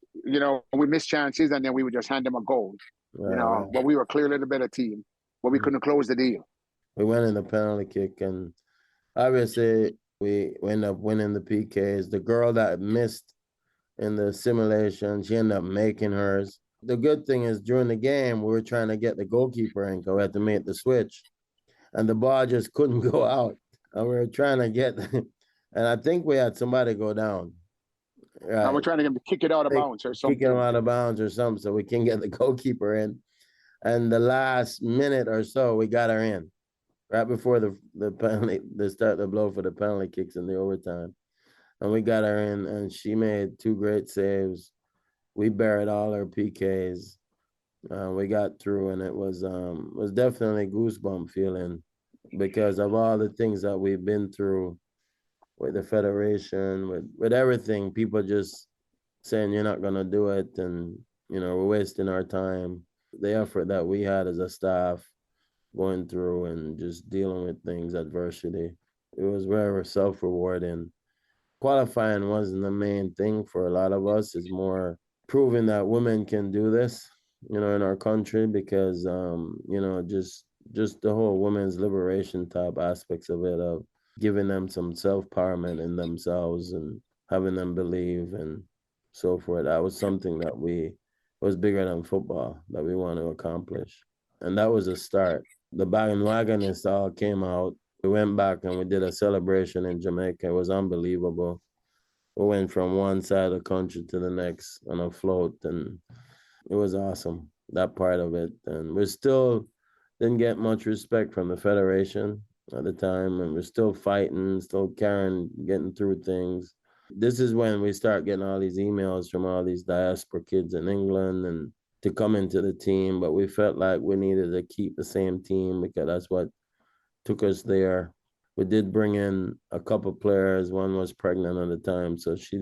we missed chances, and then we would just hand them a goal. But we were clearly the better team, but we couldn't close the deal.
We went in the penalty kick, and obviously we ended up winning the PKs. The girl that missed in the simulation, she ended up making hers. The good thing is during the game, we were trying to get the goalkeeper in, because we had to make the switch, and the ball just couldn't go out. And we were trying to get, and I think we had somebody go down.
Right. And we're trying to get him to kick it out of bounds or something.
Kick him out of bounds or something so we can get the goalkeeper in. And the last minute or so, we got her in. Right before the penalty, they start to blow for the penalty kicks in the overtime. And we got her in, and she made 2 great saves. We buried all her PKs. We got through, and it was definitely goosebump feeling because of all the things that we've been through with the federation, with everything. People just saying you're not gonna do it, and we're wasting our time. The effort that we had as a staff going through and just dealing with things, adversity, it was very self-rewarding. Qualifying wasn't the main thing for a lot of us. It's more proving that women can do this, in our country, because just the whole women's liberation type aspects of it, of giving them some self-empowerment in themselves and having them believe and so forth. That was something that was bigger than football that we want to accomplish. And that was a start. The bandwagonists all came out. We went back and we did a celebration in Jamaica. It was unbelievable. We went from one side of the country to the next on a float, and it was awesome, that part of it. And we still didn't get much respect from the federation at the time, and we're still fighting, still getting through things. This is when we start getting all these emails from all these diaspora kids in England and to come into the team, but we felt like we needed to keep the same team because that's what took us there. We did bring in a couple players. One was pregnant at the time, so she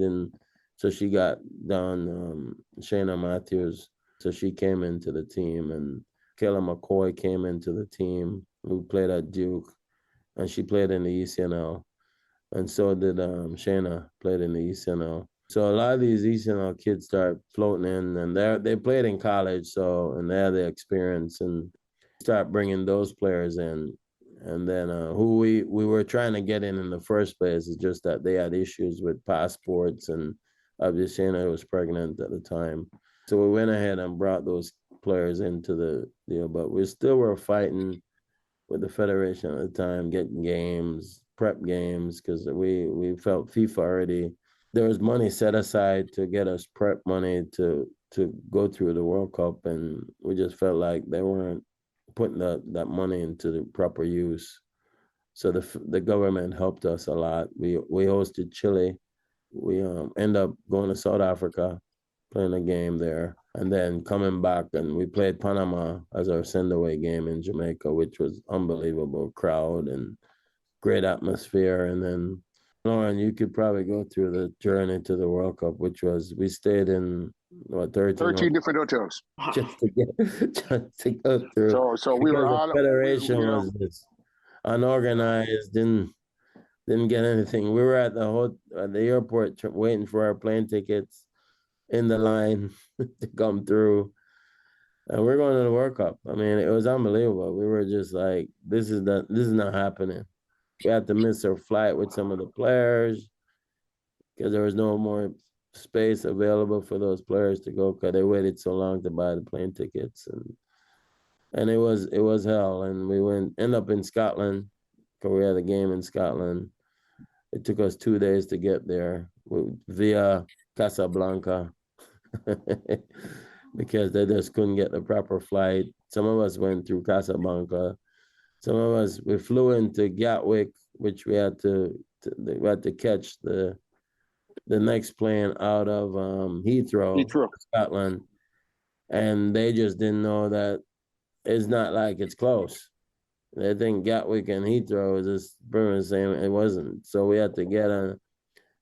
got done, Shayna Matthews, so she came into the team, and Kayla McCoy came into the team, who played at Duke, and she played in the ECNL. And so did Shayna, played in the ECNL. So a lot of these ECNL kids start floating in, and they played in college, and they had the experience, and start bringing those players in. And then who we were trying to get in the first place is just that they had issues with passports, and obviously Shayna was pregnant at the time. So we went ahead and brought those players into the deal, but we still were fighting with the federation at the time, getting games, prep games, because we felt FIFA already. There was money set aside to get us prep money to go through the World Cup, and we just felt like they weren't putting that money into the proper use. So the government helped us a lot. We hosted Chile. We ended up going to South Africa, playing a game there, and then coming back, and we played Panama as our send-away game in Jamaica, which was unbelievable crowd and great atmosphere. And then, Lorne, you could probably go through the journey to the World Cup, which was, we stayed in 13
different hotels
just to go through.
So we were all,
the federation was just unorganized, didn't get anything. We were at the airport waiting for our plane tickets in the line to come through, and we're going to the World Cup. I mean, it was unbelievable. We were just like, this is not happening. We had to miss our flight with some of the players because there was no more space available for those players to go, because they waited so long to buy the plane tickets, and it was hell. And we end up in Scotland, because we had a game in Scotland. It took us 2 days to get there via Casablanca because they just couldn't get the proper flight. Some of us went through Casablanca. Some of us, we flew into Gatwick, which we had to catch the next plane out of Heathrow, Scotland. And they just didn't know that it's not like it's close. They think Gatwick and Heathrow is just pretty much the same. It wasn't. So we had to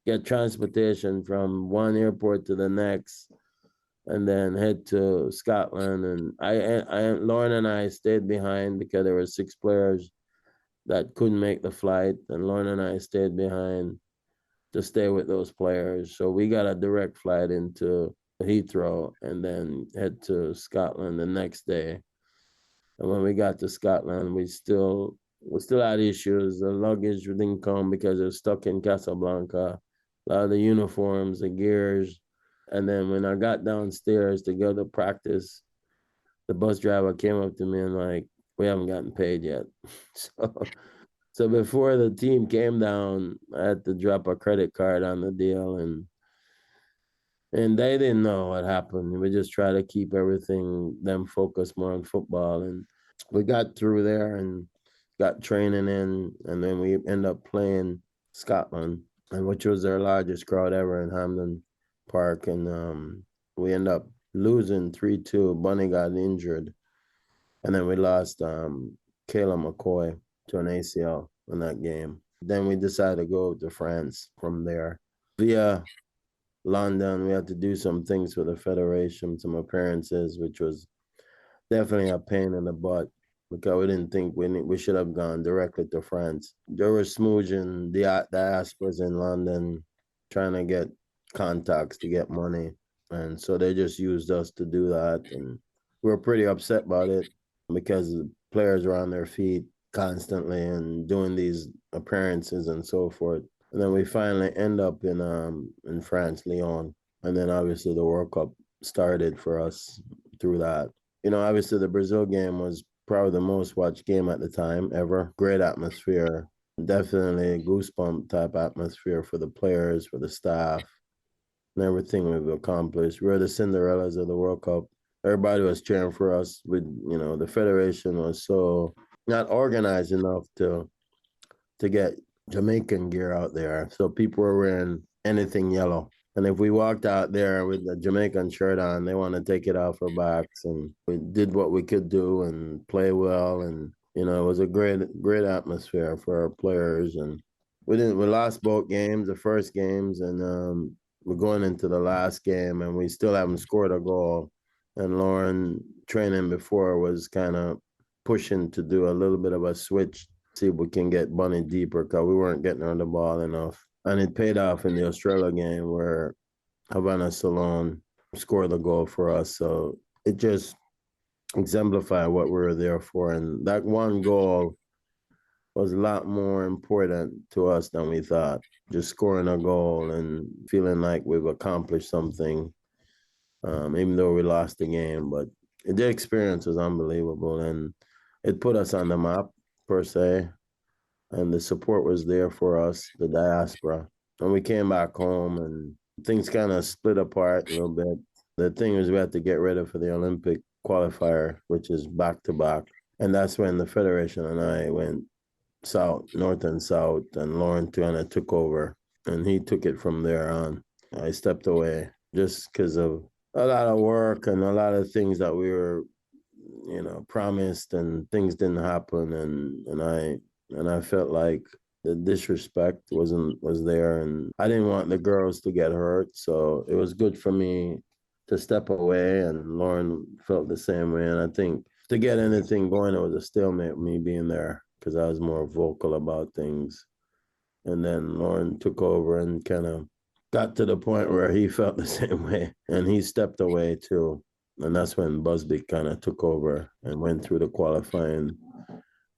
get transportation from one airport to the next, and then head to Scotland. And Lorne and I stayed behind because there were 6 players that couldn't make the flight, and Lorne and I stayed behind to stay with those players. So we got a direct flight into Heathrow and then head to Scotland the next day. And when we got to Scotland, we still We still had issues. The luggage didn't come because it was stuck in Casablanca. A lot of the uniforms, the gears. And then when I got downstairs to go to practice, the bus driver came up to me and like, we haven't gotten paid yet. So before the team came down, I had to drop a credit card on the deal, and they didn't know what happened. We just try to keep them focused more on football. And we got through there and got training in, and then we end up playing Scotland, and which was their largest crowd ever in Hampden Park. And we end up losing 3-2. Bunny got injured. And then we lost Kayla McCoy to an ACL in that game. Then we decided to go to France from there. Via London, we had to do some things for the federation, some appearances, which was definitely a pain in the butt because we didn't think we should have gone directly to France. They were smooching the diasporas in London, trying to get contacts to get money. And so they just used us to do that. And we were pretty upset about it because the players were on their feet constantly and doing these appearances and so forth. And then we finally end up in France, Lyon. And then obviously the World Cup started for us through that. You know, obviously the Brazil game was probably the most watched game at the time ever. Great atmosphere. Definitely a goosebump type atmosphere for the players, for the staff, and everything we've accomplished. We were the Cinderellas of the World Cup. Everybody was cheering for us. The federation was so not organized enough to get Jamaican gear out there. So people were wearing anything yellow. And if we walked out there with a Jamaican shirt on, they want to take it off our backs. And we did what we could do and play well. And, it was a great atmosphere for our players. And we lost both games, the first games, and we're going into the last game, and we still haven't scored a goal. And Lorne, training before, was kind of pushing to do a little bit of a switch, see if we can get Bunny deeper, because we weren't getting on the ball enough. And it paid off in the Australia game where Havana Salon scored the goal for us. So it just exemplified what we were there for. And that one goal was a lot more important to us than we thought. Just scoring a goal and feeling like we've accomplished something, even though we lost the game. But the experience was unbelievable, and it put us on the map, per se. And the support was there for us, the diaspora. And we came back home, and things kind of split apart a little bit. The thing is, we had to get ready for the Olympic qualifier, which is back-to-back. And that's when the Federation and I went north and south, and Lorne kind of took over, and he took it from there on. I stepped away just because of a lot of work and a lot of things that we were, promised, and things didn't happen. And I felt like the disrespect was there, and I didn't want the girls to get hurt. So it was good for me to step away, and Lorne felt the same way. And I think to get anything going, it was a stalemate, me being there, because I was more vocal about things. And then Lorne took over and kind of got to the point where he felt the same way, and he stepped away too. And that's when Busby kind of took over and went through the qualifying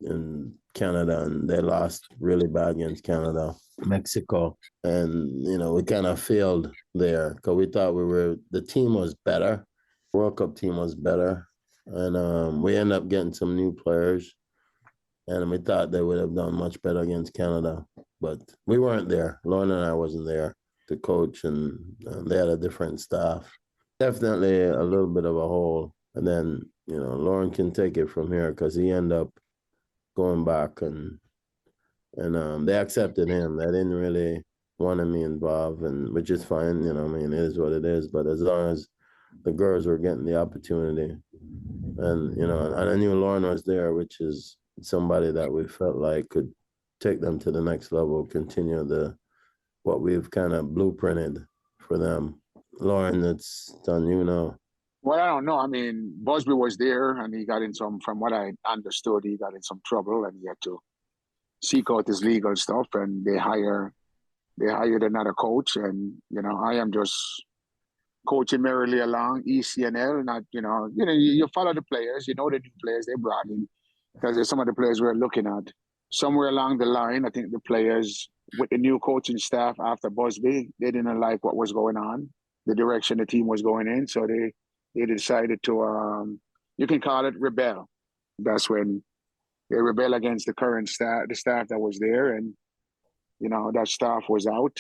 in Canada, and they lost really bad against Canada, Mexico. And, we kind of failed there because we thought the team was better. World Cup team was better. And we ended up getting some new players, and we thought they would have done much better against Canada. But we weren't there. Lorne and I wasn't there to coach, and they had a different staff. Definitely a little bit of a hole. And then, Lorne can take it from here because he ended up going back, and they accepted him. They didn't really want me involved, and which is fine. it is what it is. But as long as the girls were getting the opportunity, and and I knew Lorne was there, which is somebody that we felt like could take them to the next level, continue what we've kind of blueprinted for them. Lorne, it's done,
Well, I don't know. I mean, Busby was there, and he got in from what I understood, he got in some trouble, and he had to seek out his legal stuff, and they hired another coach, and I am just coaching merrily along. ECNL, not you follow the players, the new players they brought in, because there's some of the players we're looking at. somewhere along the line, I think the players with the new coaching staff after Busby, they didn't like what was going on, the direction the team was going in. So they decided to, you can call it rebel. That's when they rebel against the current staff, the staff that was there. And, that staff was out.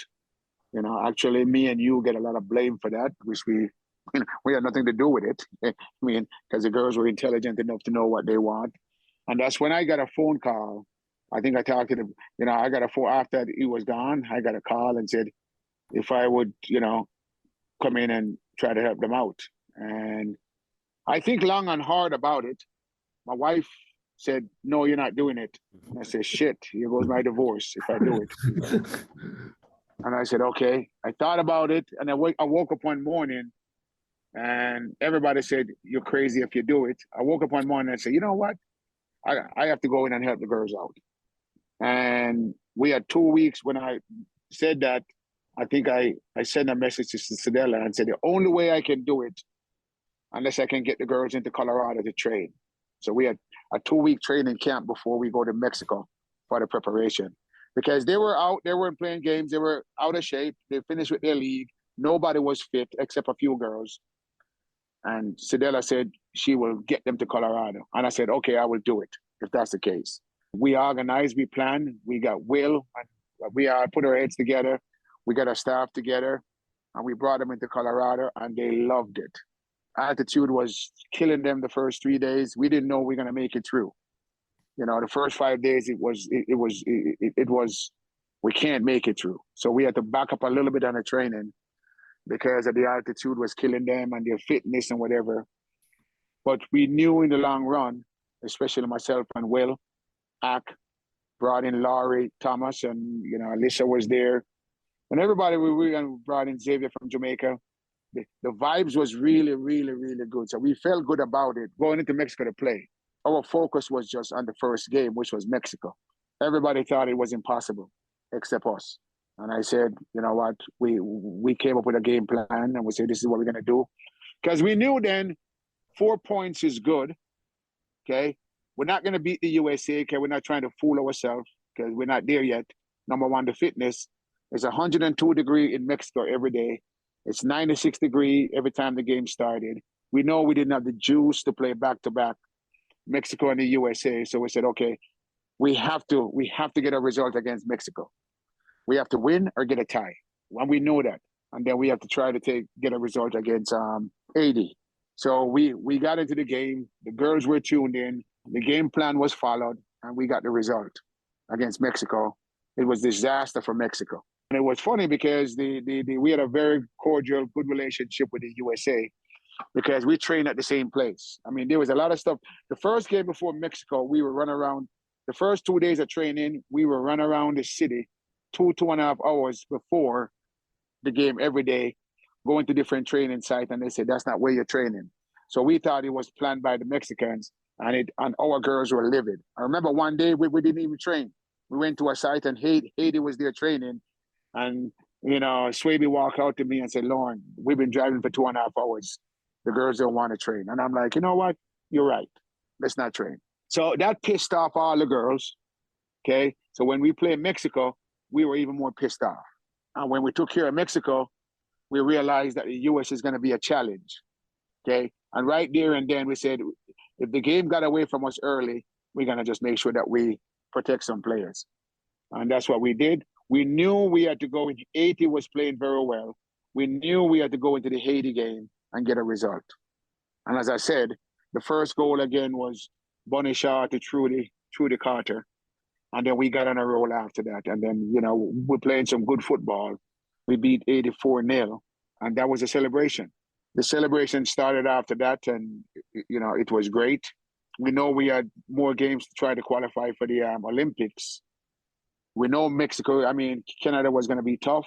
Actually, me and you get a lot of blame for that, which we had nothing to do with it. I mean, because the girls were intelligent enough to know what they want. And that's when I got a phone call. I think I talked to them, I got a phone after he was gone. I got a call and said if I would, come in and try to help them out. And I think long and hard about it. My wife said, no, you're not doing it. And I said, shit, here goes my divorce if I do it. And I said, okay. I thought about it, and I woke up one morning, and everybody said, you're crazy if you do it. I woke up one morning and said, you know what? I have to go in and help the girls out. And we had 2 weeks when I said that. I think I sent a message to Sedella and said, the only way I can do it, unless I can get the girls into Colorado to train. So we had a 2-week training camp before we go to Mexico for the preparation. Because they were out, they weren't playing games, they were out of shape, they finished with their league. Nobody was fit except a few girls. And Sedella said she will get them to Colorado. And I said, okay, I will do it if that's the case. We organized, we planned, we got Will, and we put our heads together, we got our staff together, and we brought them into Colorado, and they loved it. Altitude was killing them the first 3 days. We didn't know we were going to make it through. The first 5 days, it was, we can't make it through. So we had to back up a little bit on the training because of the altitude was killing them and their fitness and whatever. But we knew in the long run, especially myself and Will, brought in Laurie, Thomas, and, Alyssa was there. And everybody, we brought in Xavier from Jamaica. The vibes was really, really, really good. So we felt good about it going into Mexico to play. Our focus was just on the first game, which was Mexico. Everybody thought it was impossible, except us. And I said, you know what? We came up with a game plan, and we said, this is what we're going to do. Because we knew then 4 points is good, okay? We're not going to beat the USA, okay? We're not trying to fool ourselves because we're not there yet. Number one, the fitness. It's 102 degrees in Mexico every day. It's 96 degrees every time the game started. We know we didn't have the juice to play back-to-back Mexico and the USA. So we said, okay, we have to get a result against Mexico. We have to win or get a tie. And we know that. And then we have to try to get a result against Haiti. So we got into the game. The girls were tuned in. The game plan was followed, and we got the result against Mexico. It was disaster for Mexico. And it was funny because we had a very cordial, good relationship with the USA because we trained at the same place. I mean, there was a lot of stuff. The first game before Mexico, we were running around. The first 2 days of training, we were running around the city 2.5 hours before the game every day, going to different training sites. And they said, that's not where you're training. So we thought it was planned by the Mexicans, and our girls were livid. I remember one day we didn't even train. We went to a site and Haiti was there training. And, Swaby walked out to me and said, Lorne, we've been driving for 2.5 hours. The girls don't want to train. And I'm like, you know what? You're right. Let's not train. So that pissed off all the girls, okay? So when we played Mexico, we were even more pissed off. And when we took care of Mexico, we realized that the U.S. is going to be a challenge, okay? And right there and then we said, if the game got away from us early, we're going to just make sure that we protect some players. And that's what we did. We knew we had to go in. Haiti was playing very well. We knew we had to go into the Haiti game and get a result. And as I said, the first goal again was Bunny Shaw to Trudy Carter. And then we got on a roll after that. And then, we're playing some good football. We beat 84-0. And that was a celebration. The celebration started after that, and, it was great. We know we had more games to try to qualify for the Olympics. We know Canada was going to be tough,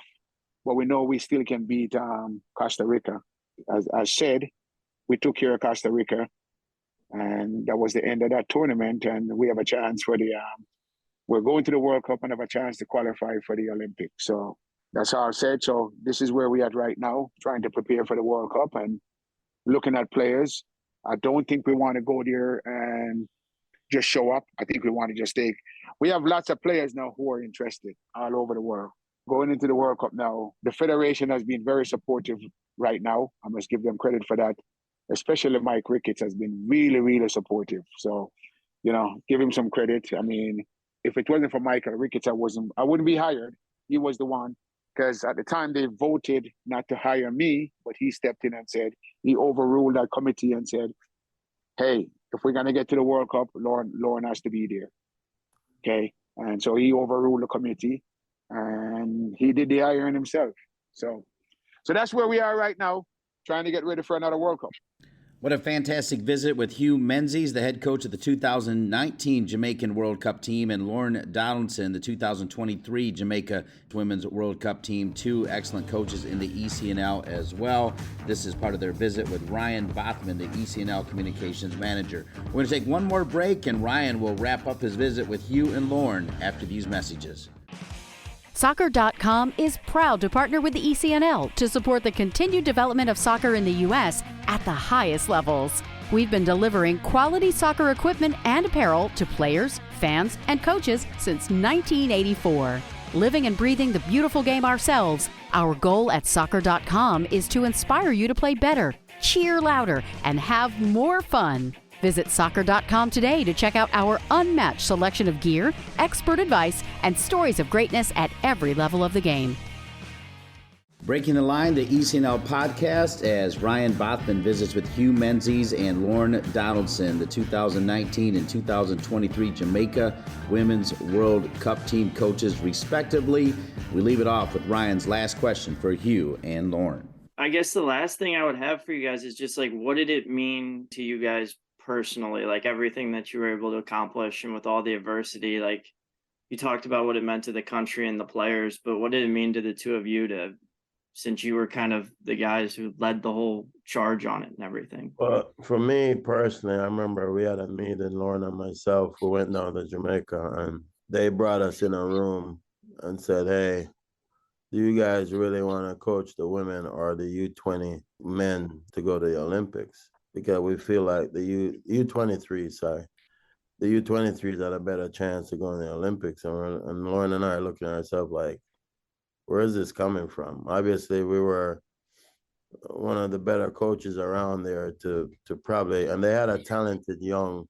but we know we still can beat Costa Rica. As said, we took care of Costa Rica, and that was the end of that tournament. And we have a chance for we're going to the World Cup and have a chance to qualify for the Olympics. So that's how I said. So this is where we are right now, trying to prepare for the World Cup and looking at players. I don't think we want to go there and just show up. I think we want to just take we have lots of players now who are interested all over the world. Going into the World Cup now, the Federation has been very supportive right now. I must give them credit for that. Especially Mike Ricketts has been really, really supportive. So, give him some credit. I mean, if it wasn't for Michael Ricketts, I wouldn't be hired. He was the one. Because at the time they voted not to hire me, but he stepped in and said, he overruled that committee and said, hey, if we're going to get to the World Cup, Lorne has to be there. Okay. And so he overruled the committee and he did the hiring himself. So that's where we are right now, trying to get ready for another World Cup.
What a fantastic visit with Hue Menzies, the head coach of the 2019 Jamaican World Cup team, and Lorne Donaldson, the 2023 Jamaica Women's World Cup team. Two excellent coaches in the ECNL as well. This is part of their visit with Ryan Bothmann, the ECNL Communications Manager. We're going to take one more break, and Ryan will wrap up his visit with Hue and Lorne after these messages.
Soccer.com is proud to partner with the ECNL to support the continued development of soccer in the U.S. at the highest levels. We've been delivering quality soccer equipment and apparel to players, fans, and coaches since 1984. Living and breathing the beautiful game ourselves, our goal at Soccer.com is to inspire you to play better, cheer louder, and have more fun. Visit Soccer.com today to check out our unmatched selection of gear, expert advice, and stories of greatness at every level of the game.
Breaking the Line, the ECNL Podcast, as Ryan Bothmann visits with Hue Menzies and Lorne Donaldson, the 2019 and 2023 Jamaica Women's World Cup team coaches, respectively. We leave it off with Ryan's last question for Hue and Lorne.
I guess the last thing I would have for you guys is just like, what did it mean to you guys personally, like everything that you were able to accomplish and with all the adversity? Like, you talked about what it meant to the country and the players, but what did it mean to the two of you since you were kind of the guys who led the whole charge on it and everything?
Well, for me personally, I remember we had a meeting, Lorne and myself, who went down to Jamaica, and they brought us in a room and said, hey, do you guys really want to coach the women or the U20 men to go to the Olympics? Because we feel like the U23s had a better chance to go in the Olympics. And Lorne and I are looking at ourselves like, where is this coming from? Obviously, we were one of the better coaches around there to probably, and they had a talented young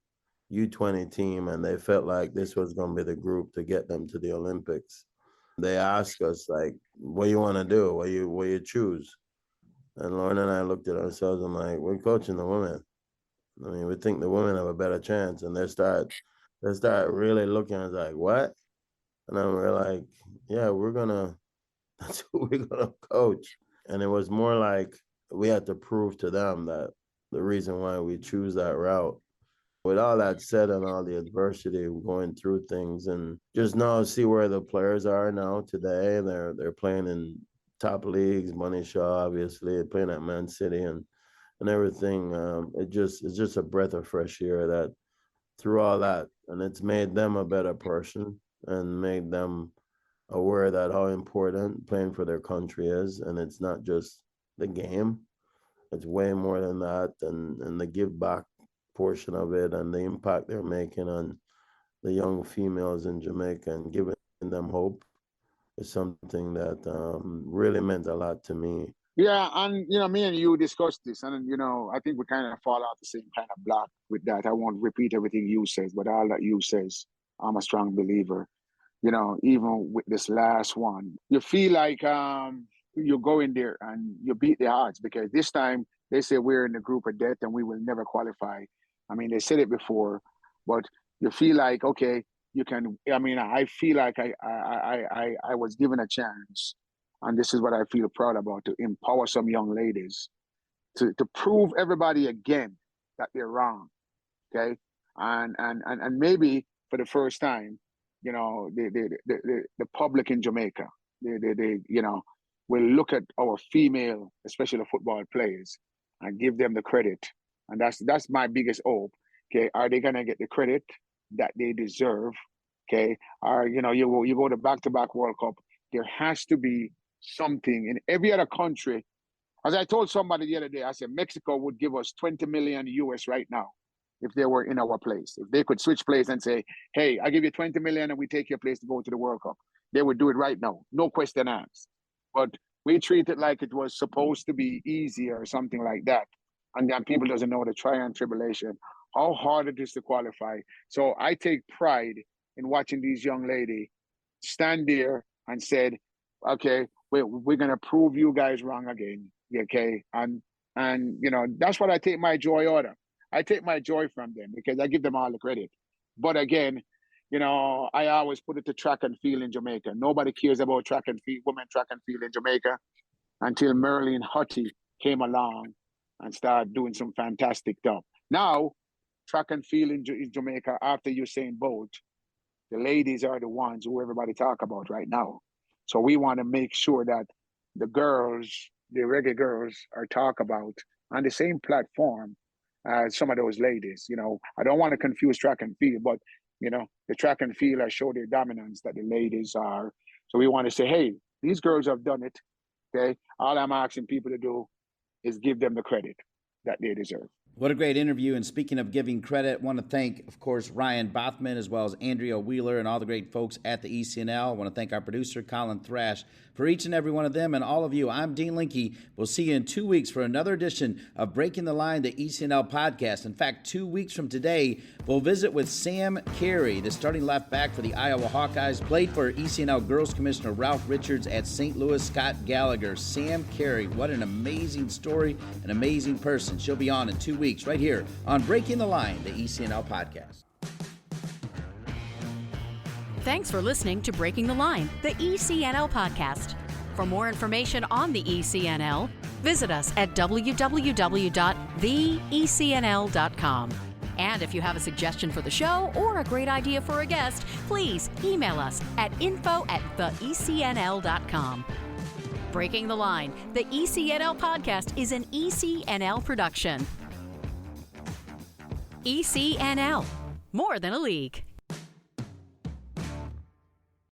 U20 team, and they felt like this was going to be the group to get them to the Olympics. They asked us, like, what you want to do? What you choose? And Lorne and I looked at ourselves and like, we're coaching the women. I mean, we think the women have a better chance. And they start really looking at us like, what? And then we're like, yeah, that's who we're gonna coach. And it was more like we had to prove to them that the reason why we choose that route. With all that said and all the adversity, going through things, and just now see where the players are now today. They're playing in top leagues, Money Shaw, obviously, playing at Man City and everything. It's just a breath of fresh air that through all that, and it's made them a better person and made them aware that how important playing for their country is. And it's not just the game, it's way more than that. And the give back portion of it and the impact they're making on the young females in Jamaica and giving them hope is something that really meant a lot to me.
Yeah, and me and you discussed this, and I think we kind of fall out the same kind of block with that. I won't repeat everything you says, but all that you says, I'm a strong believer. Even with this last one, you feel like you go in there and you beat the odds, because this time they say we're in the group of death and we will never qualify. I mean, they said it before, but you feel like, okay, you can. I mean, I feel like I was given a chance, and this is what I feel proud about, to empower some young ladies to prove everybody again that they're wrong. Okay, and maybe for the first time, the public in Jamaica, they will look at our female, especially the football players, and give them the credit. And that's my biggest hope. Okay, are they gonna get the credit that they deserve? Okay, or you go to back-to-back World Cup. There has to be something in every other country. As I told somebody the other day, I said Mexico would give us 20 million US right now if they were in our place. If they could switch place and say, hey, I give you 20 million and we take your place to go to the World Cup, they would do it right now. No question asked. But we treat it like it was supposed to be easy or something like that. And then people doesn't know the trial and tribulation, how hard it is to qualify. So I take pride in watching these young ladies stand there and said, okay, we're going to prove you guys wrong again. Okay. And that's what I take my joy out of. I take my joy from them because I give them all the credit. But again, I always put it to track and field in Jamaica. Nobody cares about track and field, women track and field in Jamaica until Merlin Hutty came along and started doing some fantastic stuff. Now, track and field in Jamaica after Usain Bolt, the ladies are the ones who everybody talk about right now. So we want to make sure that the girls, the reggae girls, are talked about on the same platform as some of those ladies. I don't want to confuse track and field, but the track and field has showed their dominance that the ladies are. So we want to say, hey, these girls have done it. Okay, all I'm asking people to do is give them the credit that they deserve.
What a great interview. And speaking of giving credit, I want to thank, of course, Ryan Bothmann, as well as Andrea Wheeler and all the great folks at the ECNL. I want to thank our producer, Colin Thrash. For each and every one of them and all of you, I'm Dean Linke. We'll see you in 2 weeks for another edition of Breaking the Line, the ECNL podcast. In fact, 2 weeks from today, we'll visit with Sam Carey, the starting left back for the Iowa Hawkeyes, played for ECNL Girls Commissioner Ralph Richards at St. Louis Scott Gallagher. Sam Carey, what an amazing story, an amazing person. She'll be on in 2 weeks right here on Breaking the Line, the ECNL podcast.
Thanks for listening to Breaking the Line, the ECNL podcast. For more information on the ECNL, visit us at www.theecnl.com. And if you have a suggestion for the show or a great idea for a guest, please email us at info@theecnl.com. Breaking the Line, the ECNL podcast is an ECNL production. ECNL, more than a league.